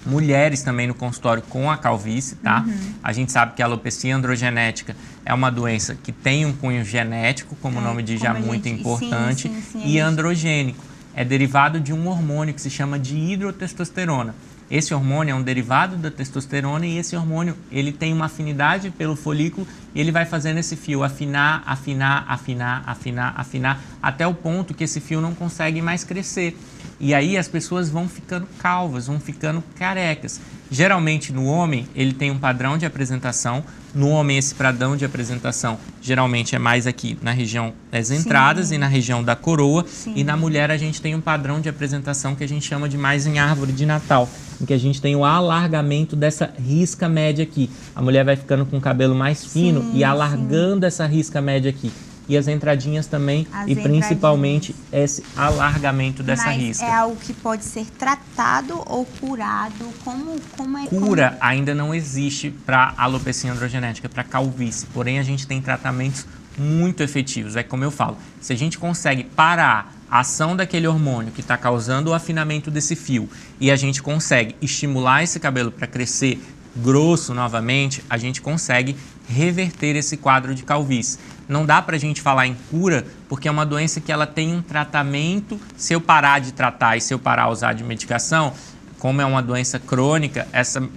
mulheres também no consultório com a calvície, tá? A gente sabe que a alopecia androgenética é uma doença que tem um cunho genético, como o nome diz, já muito importante, e androgênico. É derivado de um hormônio que se chama de hidrotestosterona. Esse hormônio é um derivado da testosterona e esse hormônio ele tem uma afinidade pelo folículo e ele vai fazendo esse fio afinar, afinar, afinar, afinar, afinar, até o ponto que esse fio não consegue mais crescer. E aí as pessoas vão ficando calvas, vão ficando carecas. Geralmente no homem ele tem um padrão de apresentação. No homem esse padrão de apresentação geralmente é mais aqui na região das entradas e na região da coroa. E na mulher a gente tem um padrão de apresentação que a gente chama de mais em árvore de Natal, em que a gente tem o alargamento dessa risca média aqui. A mulher vai ficando com o cabelo mais fino e alargando essa risca média aqui. e as entradinhas também, e principalmente esse alargamento dessa risca. É algo que pode ser tratado ou curado? Como é? Cura ainda não existe para alopecia androgenética, para calvície, porém a gente tem tratamentos muito efetivos. É como eu falo, se a gente consegue parar a ação daquele hormônio que está causando o afinamento desse fio e a gente consegue estimular esse cabelo para crescer grosso novamente, a gente consegue reverter esse quadro de calvície. Não dá para a gente falar em cura, porque é uma doença que ela tem um tratamento. Se eu parar de tratar e se eu parar a usar de medicação, como é uma doença crônica,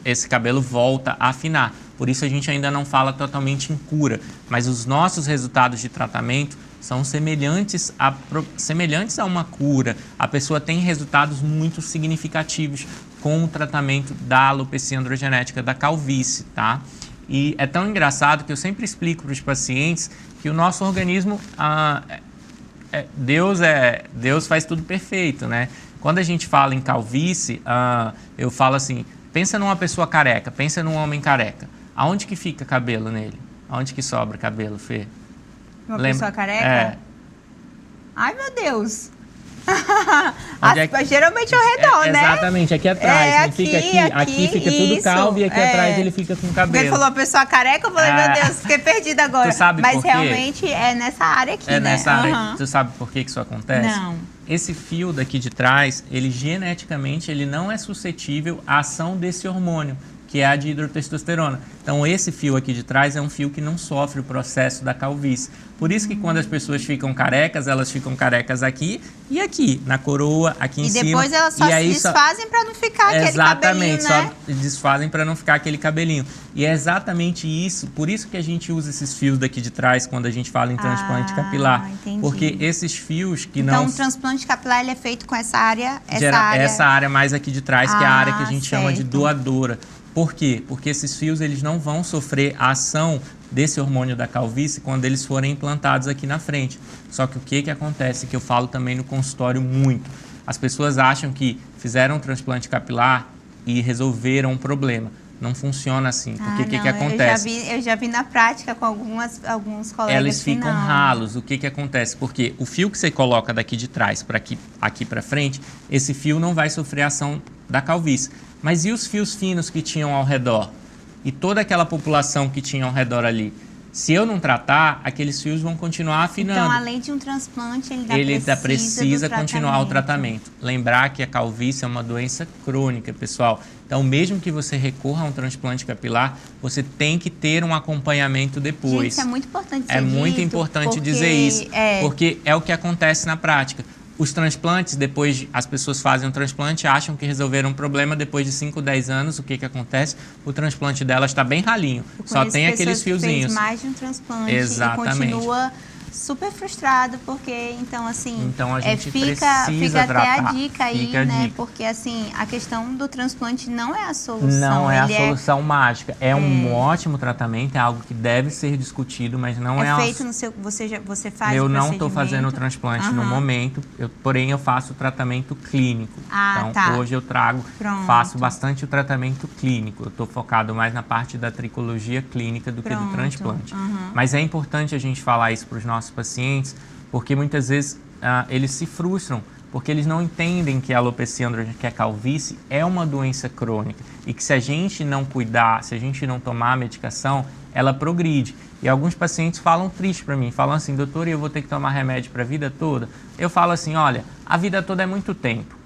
esse cabelo volta a afinar. Por isso a gente ainda não fala totalmente em cura, mas os nossos resultados de tratamento são semelhantes a uma cura. A pessoa tem resultados muito significativos com o tratamento da alopecia androgenética, da calvície, tá? E é tão engraçado que eu sempre explico para os pacientes que o nosso organismo, Deus faz tudo perfeito, né? Quando a gente fala em calvície, eu falo assim, pensa numa pessoa careca, pensa num homem careca. Aonde que fica cabelo nele? Aonde que sobra cabelo, Fê? Pessoa careca? É. Ai, meu Deus! Geralmente ao redor, né? Exatamente, aqui atrás. Aqui fica tudo calvo e aqui atrás ele fica com cabelo. Ele falou a pessoa careca, eu falei, meu Deus, fiquei perdida agora. Tu sabe Mas por quê? realmente é nessa área aqui, né? Nessa área. Tu sabe por que isso acontece? Não. Esse fio daqui de trás, ele geneticamente ele não é suscetível à ação desse hormônio, que é a dihidrotestosterona. Então, esse fio aqui de trás é um fio que não sofre o processo da calvície. Por isso que quando as pessoas ficam carecas, elas ficam carecas aqui e aqui, na coroa, aqui em cima. E depois elas só se desfazem para não ficar aquele cabelinho, né? Exatamente, só desfazem para não ficar aquele cabelinho. E é exatamente isso, por isso que a gente usa esses fios daqui de trás quando a gente fala em transplante capilar. Entendi. Porque esses fios que então, o transplante capilar ele é feito com essa área... Essa área mais aqui de trás, que é a área que a gente chama de doadora. Por quê? Porque esses fios eles não vão sofrer a ação desse hormônio da calvície quando eles forem implantados aqui na frente. Só que o que acontece, que eu falo também no consultório muito, as pessoas acham que fizeram um transplante capilar e resolveram um problema. Não funciona assim, porque o que acontece? Eu já vi na prática com alguns colegas. Eles ficam ralos. O que acontece? Porque o fio que você coloca daqui de trás para aqui para frente, esse fio não vai sofrer a ação da calvície. Mas e os fios finos que tinham ao redor? E toda aquela população que tinha ao redor ali? Se eu não tratar, aqueles fios vão continuar afinando. Então, além de um transplante, ele precisa continuar o tratamento. Lembrar que a calvície é uma doença crônica, pessoal. Então, mesmo que você recorra a um transplante capilar, você tem que ter um acompanhamento depois. Gente, isso é muito importante dizer. É muito importante dizer isso, porque é o que acontece na prática. Os transplantes, depois as pessoas fazem um transplante, acham que resolveram um problema, depois de 5, 10 anos, o que acontece? O transplante delas está bem ralinho, só tem aqueles fiozinhos. Fez mais de um transplante. Exatamente. E continua super frustrado, porque, então, assim, então, a gente fica precisa até tratar. a dica aí, né? Porque, assim, a questão do transplante não é a solução. Não é a solução mágica. É um ótimo tratamento, é algo que deve ser discutido, mas não é... É feito no seu... Você faz Eu não estou fazendo o transplante no momento, porém eu faço o tratamento clínico. Então, hoje eu faço bastante o tratamento clínico. Eu estou focado mais na parte da tricologia clínica do que do transplante. Mas é importante a gente falar isso para os nossos pacientes, porque muitas vezes eles se frustram, porque eles não entendem que a alopecia androgenética, que a calvície, é uma doença crônica e que se a gente não cuidar, se a gente não tomar a medicação, ela progride. E alguns pacientes falam triste para mim, falam assim, doutor, eu vou ter que tomar remédio para a vida toda? Eu falo assim, olha, a vida toda é muito tempo.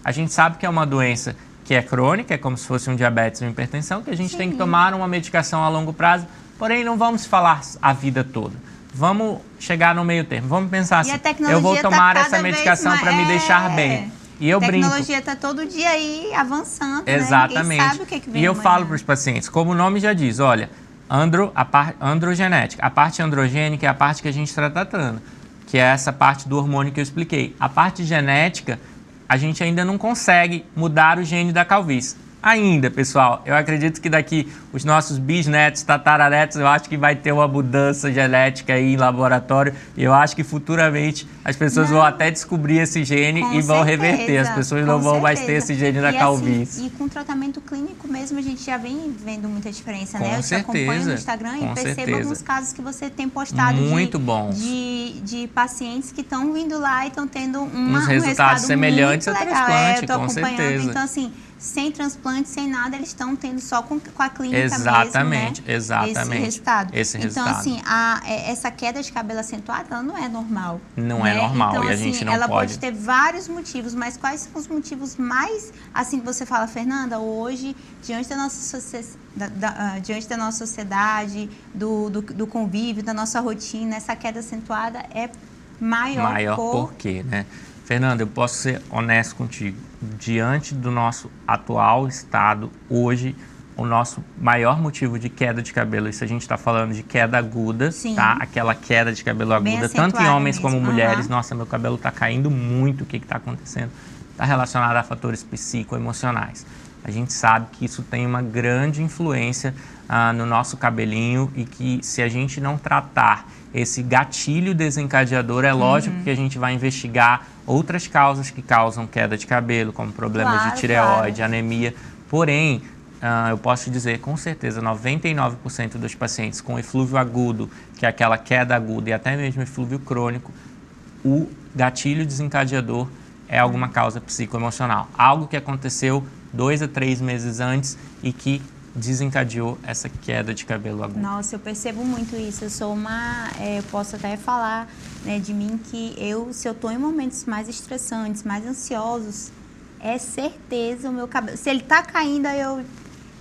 A gente sabe que é uma doença que é crônica, é como se fosse um diabetes ou uma hipertensão, que a gente tem que tomar uma medicação a longo prazo, porém não vamos falar a vida toda. Vamos chegar no meio termo. Vamos pensar assim, eu vou tomar essa medicação para me deixar bem. E eu brinco. A tecnologia está todo dia aí avançando, exatamente. Né? Ninguém sabe o que vem e eu falo para os pacientes, como o nome já diz, olha, androgenética. A parte androgênica é a parte que a gente está tratando, que é essa parte do hormônio que eu expliquei. A parte genética, a gente ainda não consegue mudar o gene da calvície. ainda, pessoal. Eu acredito que daqui os nossos bisnetos, tataranetos, eu acho que vai ter uma mudança genética aí em laboratório. E eu acho que futuramente as pessoas vão até descobrir esse gene e vão reverter. As pessoas não vão mais ter esse gene da calvície. Assim, e com tratamento clínico mesmo, a gente já vem vendo muita diferença, né? Eu te acompanho no Instagram e percebo alguns casos que você tem postado de pacientes que estão vindo lá e estão tendo uns resultados semelhantes ao transplante, com certeza. Então, assim, sem transplante, sem nada, eles estão tendo só com a clínica exatamente, mesmo, né? Exatamente. Esse resultado. Então, assim, essa queda de cabelo acentuada, ela não é normal. Não é normal, então, e a gente não ela pode ter vários motivos, mas quais são os motivos mais, assim, que você fala, Fernanda, hoje, diante da nossa sociedade, do convívio, da nossa rotina, essa queda acentuada é maior por quê, né? Fernanda, eu posso ser honesto contigo. Diante do nosso atual estado, hoje, o nosso maior motivo de queda de cabelo, isso a gente está falando de queda aguda, tá? Aquela queda de cabelo aguda, tanto em homens como mulheres. Nossa, meu cabelo está caindo muito, o que está acontecendo? Está relacionado a fatores psicoemocionais. A gente sabe que isso tem uma grande influência no nosso cabelinho e que se a gente não tratar esse gatilho desencadeador, é lógico que a gente vai investigar outras causas que causam queda de cabelo, como problemas de tireoide, anemia. Porém, eu posso te dizer com certeza, 99% dos pacientes com eflúvio agudo, que é aquela queda aguda, e até mesmo eflúvio crônico, o gatilho desencadeador é alguma causa psicoemocional. Algo que aconteceu 2 a 3 meses antes e que desencadeou essa queda de cabelo agudo. Nossa, eu percebo muito isso. Eu sou eu posso até falar, né, de mim que se eu estou em momentos mais estressantes, mais ansiosos, é certeza o meu cabelo. Se ele tá caindo,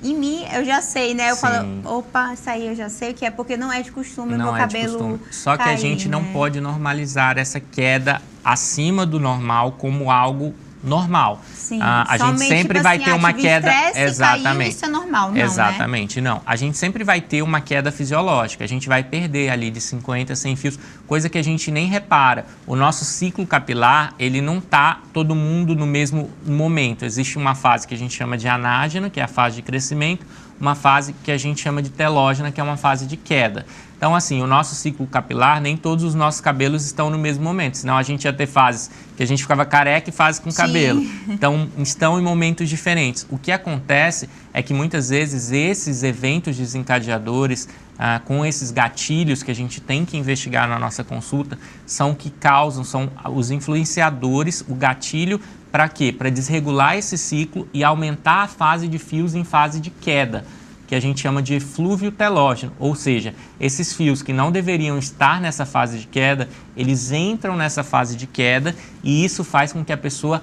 em mim, eu já sei, né? Eu falo, opa, isso aí eu já sei o que é, porque não é de costume o meu cabelo Só que cair, a gente não né? pode normalizar essa queda acima do normal como algo normal. Sim, a gente sempre vai ter uma queda. Exatamente. Caiu, isso é normal, não, exatamente, né? Não. A gente sempre vai ter uma queda fisiológica. A gente vai perder ali de 50 a 100 fios, coisa que a gente nem repara. O nosso ciclo capilar, ele não tá todo mundo no mesmo momento. Existe uma fase que a gente chama de anágena, que é a fase de crescimento, uma fase que a gente chama de telógena, que é uma fase de queda. Então, assim, o nosso ciclo capilar, nem todos os nossos cabelos estão no mesmo momento, senão a gente ia ter fases que a gente ficava careca e fases com cabelo. Então, estão em momentos diferentes. O que acontece é que muitas vezes esses eventos desencadeadores, com esses gatilhos que a gente tem que investigar na nossa consulta, são os influenciadores, o gatilho para quê? Para desregular esse ciclo e aumentar a fase de fios em fase de queda, que a gente chama de eflúvio telógeno, ou seja, esses fios que não deveriam estar nessa fase de queda, eles entram nessa fase de queda e isso faz com que a pessoa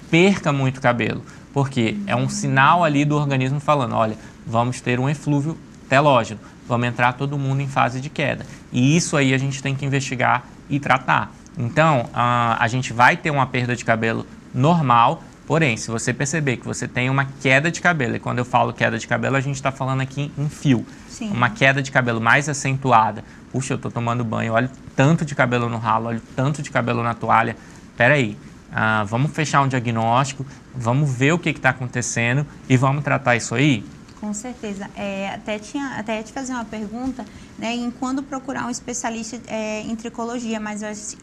perca muito cabelo, porque é um sinal ali do organismo falando, olha, vamos ter um eflúvio telógeno, vamos entrar todo mundo em fase de queda. E isso aí a gente tem que investigar e tratar. Então, a gente vai ter uma perda de cabelo normal, porém, se você perceber que você tem uma queda de cabelo, e quando eu falo queda de cabelo, a gente está falando aqui em fio, uma queda de cabelo mais acentuada, puxa, eu estou tomando banho, olha tanto de cabelo no ralo, olha tanto de cabelo na toalha, peraí, vamos fechar um diagnóstico, vamos ver o que está acontecendo e vamos tratar isso aí? Com certeza. Até te fazer uma pergunta, né, em quando procurar um especialista em tricologia, mas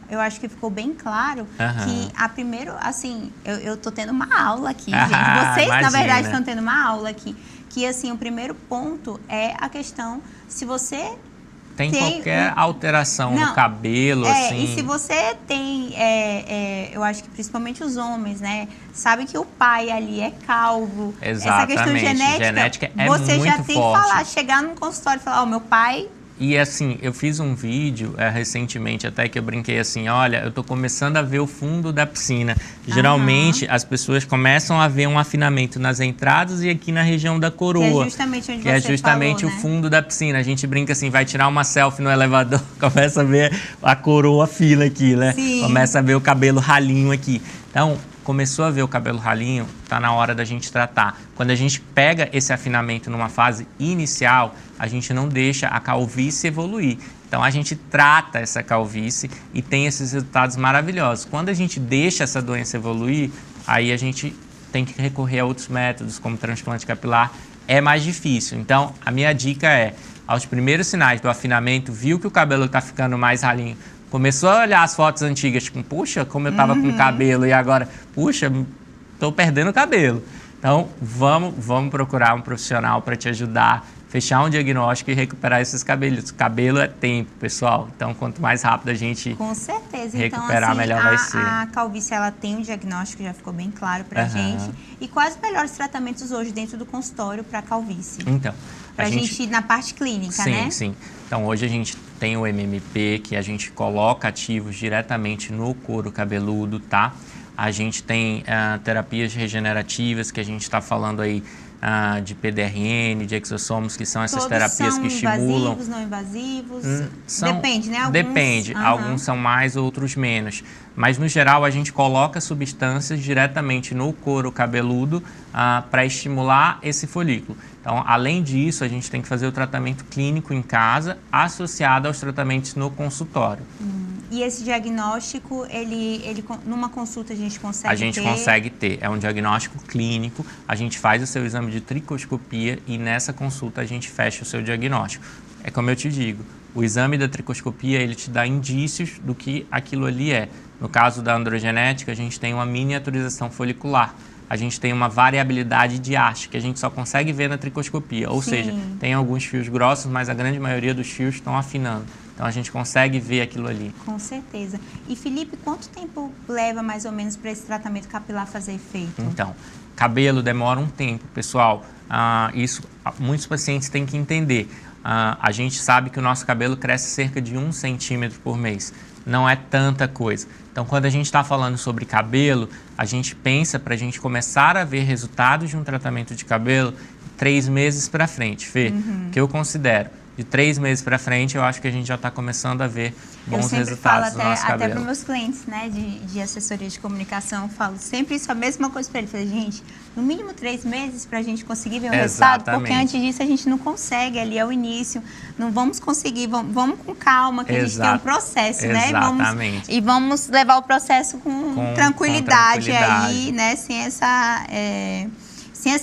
eu acho que ficou bem claro que primeiro, assim, eu tô tendo uma aula aqui, gente. Vocês, imagina. Na verdade, estão tendo uma aula aqui. Que, assim, o primeiro ponto é a questão, se você tem qualquer alteração no cabelo, assim. E se você tem, eu acho que principalmente os homens, né, sabem que o pai ali é calvo. Exatamente. Essa questão genética é você muito já tem forte. Que falar, chegar num consultório e falar, meu pai... E assim, eu fiz um vídeo recentemente até que eu brinquei assim, olha, eu tô começando a ver o fundo da piscina. Geralmente as pessoas começam a ver um afinamento nas entradas e aqui na região da coroa. Que é justamente onde você falou, o fundo da piscina. A gente brinca assim, vai tirar uma selfie no elevador, começa a ver a coroa fina aqui, né? Sim. Começa a ver o cabelo ralinho aqui. Então, começou a ver o cabelo ralinho, tá na hora da gente tratar. Quando a gente pega esse afinamento numa fase inicial, a gente não deixa a calvície evoluir. Então, a gente trata essa calvície e tem esses resultados maravilhosos. Quando a gente deixa essa doença evoluir, aí a gente tem que recorrer a outros métodos, como transplante capilar, é mais difícil. Então, a minha dica é, aos primeiros sinais do afinamento, viu que o cabelo está ficando mais ralinho, começou a olhar as fotos antigas, tipo, puxa, como eu estava com cabelo, e agora, puxa, estou perdendo cabelo. Então, vamos procurar um profissional para te ajudar, fechar um diagnóstico e recuperar esses cabelos. Cabelo é tempo, pessoal. Então, quanto mais rápido a gente com certeza. recuperar, então, assim, melhor vai ser. A calvície, ela tem um diagnóstico, já ficou bem claro pra gente. E quais os melhores tratamentos hoje dentro do consultório para calvície? Então, pra gente ir na parte clínica, né? Sim. Então, hoje a gente tem o MMP, que a gente coloca ativos diretamente no couro cabeludo, tá? A gente tem terapias regenerativas, que a gente está falando aí de PDRN, de exossomos, que são essas Todos terapias são que estimulam. invasivos, não invasivos? Depende, né? Depende. Alguns são mais, outros menos. Mas, no geral, a gente coloca substâncias diretamente no couro cabeludo para estimular esse folículo. Então, além disso, a gente tem que fazer o tratamento clínico em casa, associado aos tratamentos no consultório. E esse diagnóstico, ele numa consulta a gente consegue ter? A gente consegue ter. É um diagnóstico clínico, a gente faz o seu exame de tricoscopia e nessa consulta a gente fecha o seu diagnóstico. É como eu te digo, o exame da tricoscopia, ele te dá indícios do que aquilo ali é. No caso da androgenética, a gente tem uma miniaturização folicular. A gente tem uma variabilidade de haste, que a gente só consegue ver na tricoscopia. Ou seja, tem alguns fios grossos, mas a grande maioria dos fios estão afinando. Então, a gente consegue ver aquilo ali. Com certeza. E, Felipe, quanto tempo leva, mais ou menos, para esse tratamento capilar fazer efeito? Então, cabelo demora um tempo, pessoal. Isso muitos pacientes têm que entender. A gente sabe que o nosso cabelo cresce cerca de 1 centímetro por mês. Não é tanta coisa. Então, quando a gente está falando sobre cabelo, a gente pensa para a gente começar a ver resultados de um tratamento de cabelo 3 meses para frente, Fê. Que eu considero. De 3 meses para frente, eu acho que a gente já está começando a ver bons resultados do nosso cabelo. Até para meus clientes, né, de assessoria de comunicação, eu falo sempre isso, a mesma coisa para eles. Falei, gente, no mínimo 3 meses para a gente conseguir ver o resultado, porque antes disso a gente não consegue, ali é o início, não vamos conseguir, vamos com calma, que a gente tem um processo, né? Exatamente. Vamos levar o processo com tranquilidade aí, né, sem essa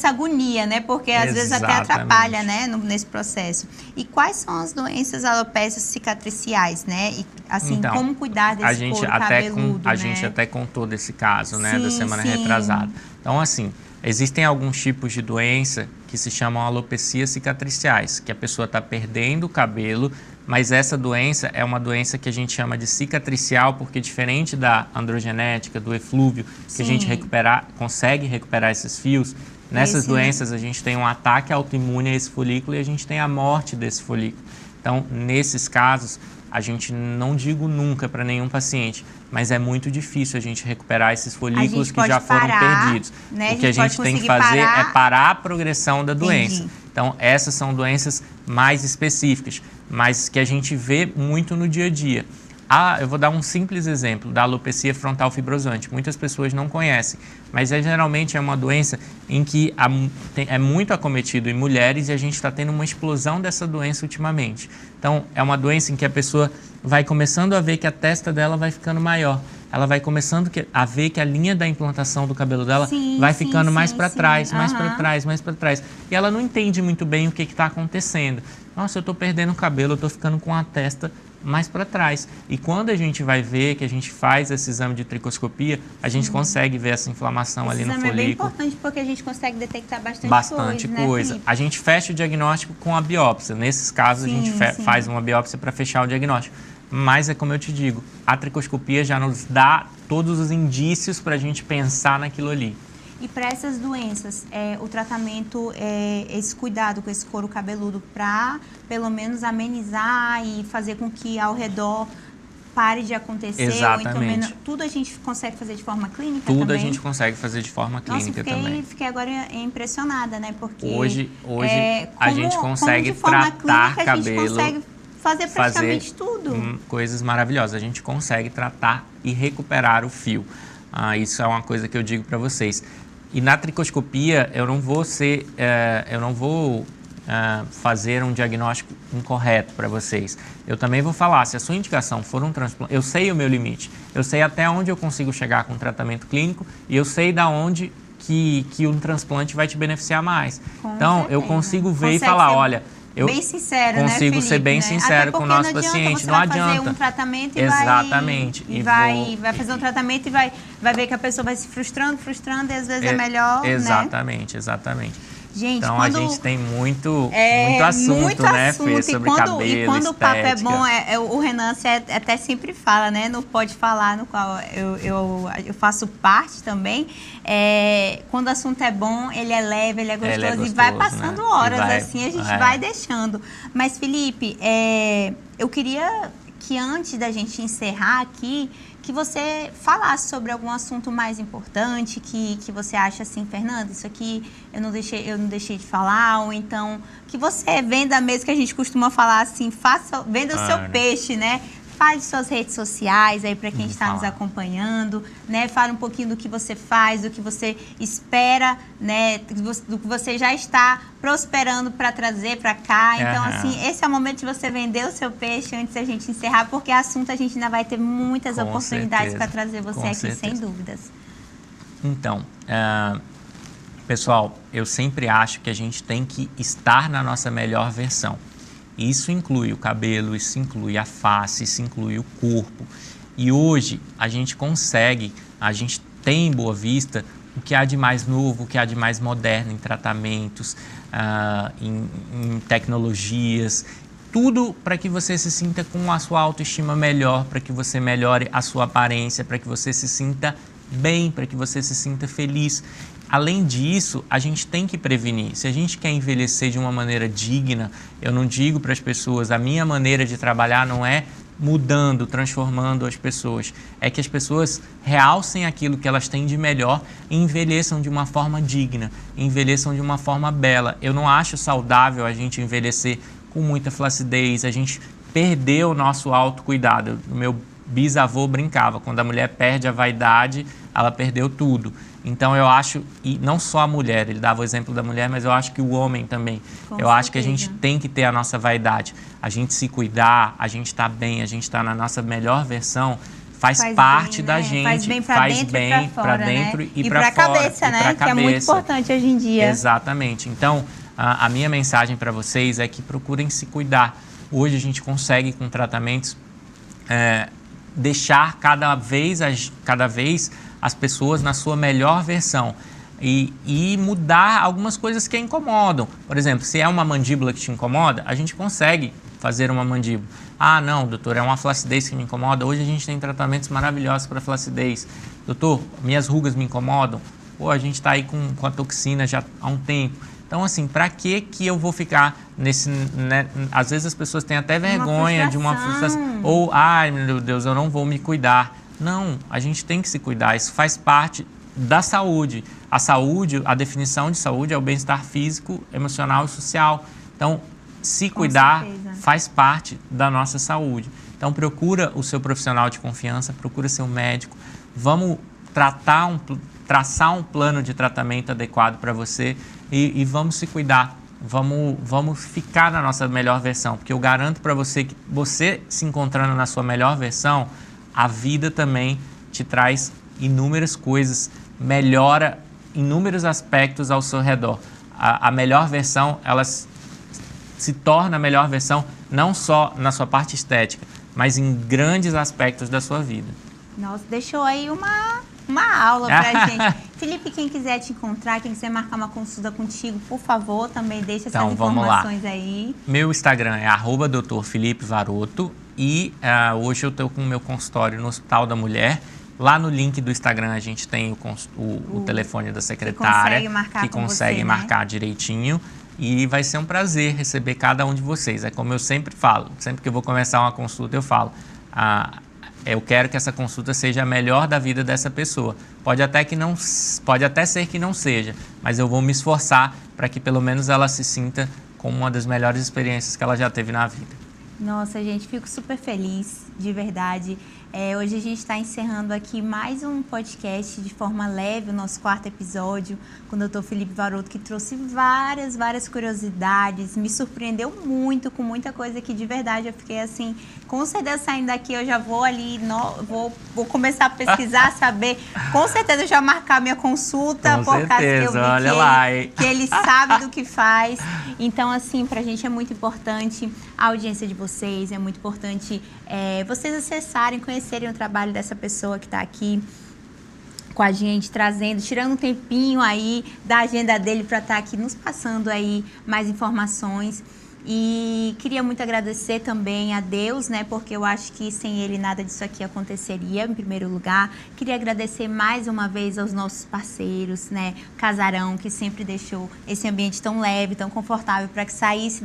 agonia, né? Porque às vezes até atrapalha, né? Nesse processo. E quais são as doenças alopécias cicatriciais, né? E, assim, então, como cuidar desse couro cabeludo, A gente até contou desse caso, né? Da semana retrasada. Então, assim, existem alguns tipos de doença que se chamam alopecias cicatriciais, que a pessoa está perdendo o cabelo, mas essa doença é uma doença que a gente chama de cicatricial, porque diferente da androgenética, do eflúvio, que a gente consegue recuperar esses fios, nessas doenças a gente tem um ataque autoimune a esse folículo e a gente tem a morte desse folículo. Então, nesses casos, a gente não digo nunca para nenhum paciente, mas é muito difícil a gente recuperar esses folículos que já foram perdidos. Né? O que a gente tem que fazer é parar a progressão da doença. Então, essas são doenças mais específicas, mas que a gente vê muito no dia a dia. Eu vou dar um simples exemplo da alopecia frontal fibrosante. Muitas pessoas não conhecem, mas geralmente é uma doença em que é muito acometido em mulheres e a gente está tendo uma explosão dessa doença ultimamente. Então, é uma doença em que a pessoa vai começando a ver que a testa dela vai ficando maior. Ela vai começando a ver que a linha da implantação do cabelo dela vai ficando mais para trás, mais para trás, mais para trás. E ela não entende muito bem o que está acontecendo. Nossa, eu estou perdendo o cabelo, eu estou ficando com a testa mais para trás. E quando a gente vai ver, que a gente faz esse exame de tricoscopia, a gente consegue ver essa inflamação ali no folículo. É bem importante porque a gente consegue detectar bastante coisa. Né, a gente fecha o diagnóstico com a biópsia. Nesses casos, a gente faz uma biópsia para fechar o diagnóstico. Mas é como eu te digo, a tricoscopia já nos dá todos os indícios para a gente pensar naquilo ali. E para essas doenças, o tratamento, esse cuidado com esse couro cabeludo para, pelo menos, amenizar e fazer com que ao redor pare de acontecer? Exatamente. Ou então, tudo a gente consegue fazer de forma clínica também? Tudo a gente consegue fazer de forma clínica também. Fiquei agora impressionada, né? Porque hoje a gente consegue tratar cabelo. A gente consegue fazer praticamente tudo. Coisas maravilhosas. A gente consegue tratar e recuperar o fio. Isso é uma coisa que eu digo para vocês. E na tricoscopia, eu não vou fazer um diagnóstico incorreto para vocês. Eu também vou falar, se a sua indicação for um transplante, eu sei o meu limite, eu sei até onde eu consigo chegar com o tratamento clínico e eu sei da onde que um transplante vai te beneficiar mais. Com então, certeza. eu consigo ver e falar, olha... Eu bem sincero, consigo Felipe, ser bem sincero com o nosso paciente. Não adianta. Você vai fazer um tratamento e exatamente. vai fazer um tratamento e vai ver que a pessoa vai se frustrando e às vezes é melhor, exatamente, né? Exatamente. Gente, então, a gente tem muito assunto, né, Fê, sobre cabelo, e quando estética. O papo é bom, o Renan até sempre fala, né, no Pode Falar, no qual eu faço parte também, quando o assunto é bom, ele é leve, ele é gostoso, e vai passando, né? Horas, assim, a gente vai deixando. Mas, Felipe, eu queria que antes da gente encerrar aqui, que você falasse sobre algum assunto mais importante que você acha assim, Fernanda, isso aqui eu não deixei de falar, ou então que você venda mesmo, que a gente costuma falar assim, venda o seu peixe, né? Fale de suas redes sociais aí para quem está nos acompanhando, né? Fale um pouquinho do que você faz, do que você espera, né? Do que você já está prosperando para trazer para cá. Então, assim, esse é o momento de você vender o seu peixe antes da gente encerrar, porque assunto a gente ainda vai ter muitas oportunidades para trazer você aqui, sem dúvidas. Então, pessoal, eu sempre acho que a gente tem que estar na nossa melhor versão. Isso inclui o cabelo, isso inclui a face, isso inclui o corpo. E hoje a gente tem em Boa Vista o que há de mais novo, o que há de mais moderno em tratamentos, em tecnologias, tudo para que você se sinta com a sua autoestima melhor, para que você melhore a sua aparência, para que você se sinta bem, para que você se sinta feliz. Além disso, a gente tem que prevenir. Se a gente quer envelhecer de uma maneira digna, eu não digo para as pessoas, a minha maneira de trabalhar não é mudando, transformando as pessoas. É que as pessoas realcem aquilo que elas têm de melhor e envelheçam de uma forma digna, envelheçam de uma forma bela. Eu não acho saudável a gente envelhecer com muita flacidez, a gente perdeu o nosso autocuidado. O meu bisavô brincava, quando a mulher perde a vaidade, ela perdeu tudo. Então, eu acho, e não só a mulher, ele dava o exemplo da mulher, mas eu acho que o homem também. Acho que a gente tem que ter a nossa vaidade. A gente se cuidar, a gente tá bem, a gente tá na nossa melhor versão, faz parte da gente. Faz bem para dentro e para fora. Cabeça, né? Que é muito importante hoje em dia. Exatamente. Então, a minha mensagem para vocês é que procurem se cuidar. Hoje a gente consegue, com tratamentos, deixar cada vez as pessoas na sua melhor versão e mudar algumas coisas que a incomodam. Por exemplo, se é uma mandíbula que te incomoda, a gente consegue fazer uma mandíbula. Ah, não, doutor, é uma flacidez que me incomoda. Hoje a gente tem tratamentos maravilhosos para flacidez. Doutor, minhas rugas me incomodam. Pô, a gente está aí com a toxina já há um tempo. Então, assim, para que eu vou ficar nesse... Né? Às vezes as pessoas têm até vergonha de uma frustração. Ou, ai, meu Deus, eu não vou me cuidar. Não, a gente tem que se cuidar, isso faz parte da saúde. A saúde, a definição de saúde é o bem-estar físico, emocional e social. Então, se cuidar faz parte da nossa saúde. Então, procura o seu profissional de confiança, procura seu médico. Vamos traçar um plano de tratamento adequado para você e vamos se cuidar. Vamos ficar na nossa melhor versão, porque eu garanto para você que você se encontrando na sua melhor versão, a vida também te traz inúmeras coisas, melhora inúmeros aspectos ao seu redor. A melhor versão, ela se torna a melhor versão não só na sua parte estética, mas em grandes aspectos da sua vida. Nossa, deixou aí uma aula pra gente. Felipe, quem quiser te encontrar, quem quiser marcar uma consulta contigo, por favor, também deixa essas informações aí. Meu Instagram é @Dr. Felipe Varoto. E hoje eu estou com o meu consultório no Hospital da Mulher. Lá no link do Instagram a gente tem o telefone da secretária que consegue marcar direitinho. E vai ser um prazer receber cada um de vocês. É como eu sempre falo, sempre que eu vou começar uma consulta eu falo, eu quero que essa consulta seja a melhor da vida dessa pessoa. Pode até ser que não seja, mas eu vou me esforçar para que pelo menos ela se sinta como uma das melhores experiências que ela já teve na vida. Nossa, gente, fico super feliz, de verdade. Hoje a gente está encerrando aqui mais um podcast de forma leve, o nosso 4º episódio, com o Dr. Felipe Varoto, que trouxe várias curiosidades, me surpreendeu muito, com muita coisa que de verdade eu fiquei assim, com certeza saindo daqui eu já vou ali, vou começar a pesquisar, saber, com certeza eu já marcar minha consulta, com por causa que eu vi que ele sabe do que faz. Então, assim, pra gente é muito importante a audiência de vocês, é muito importante vocês acessarem, conhecerem o trabalho dessa pessoa que está aqui com a gente, tirando um tempinho aí da agenda dele para estar aqui nos passando aí mais informações. E queria muito agradecer também a Deus, né? Porque eu acho que sem Ele nada disso aqui aconteceria, em primeiro lugar. Queria agradecer mais uma vez aos nossos parceiros, né? Casarão, que sempre deixou esse ambiente tão leve, tão confortável, para que saísse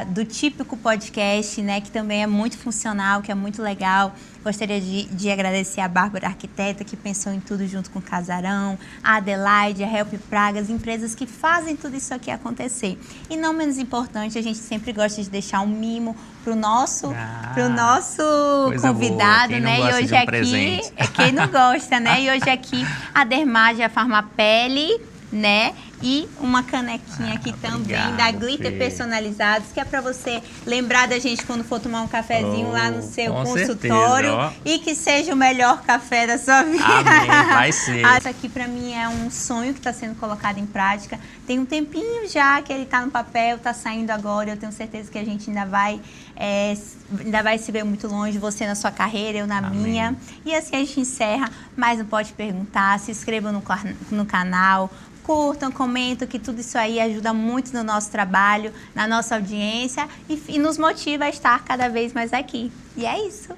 do típico podcast, né? Que também é muito funcional, que é muito legal. Gostaria de agradecer a Bárbara Arquiteta, que pensou em tudo junto com o Casarão, a Adelaide, a Help Pragas, empresas que fazem tudo isso aqui acontecer. E não menos importante, a gente sempre gosta de deixar um mimo pro nosso convidado, né? E hoje aqui, quem não gosta, né? E hoje aqui a Dermagia Farmapele, né? E uma canequinha aqui também, da Glitter Personalizados, que é para você lembrar da gente quando for tomar um cafezinho lá no seu consultório. E que seja o melhor café da sua vida. Amém, vai ser. Isso aqui para mim é um sonho que está sendo colocado em prática. Tem um tempinho já que ele está no papel, está saindo agora. Eu tenho certeza que a gente ainda vai se ver muito longe, você na sua carreira, eu na minha. E assim a gente encerra mais um Pode Perguntar. Se inscrevam no canal. Curtam, comentam, que tudo isso aí ajuda muito no nosso trabalho, na nossa audiência e nos motiva a estar cada vez mais aqui. E é isso.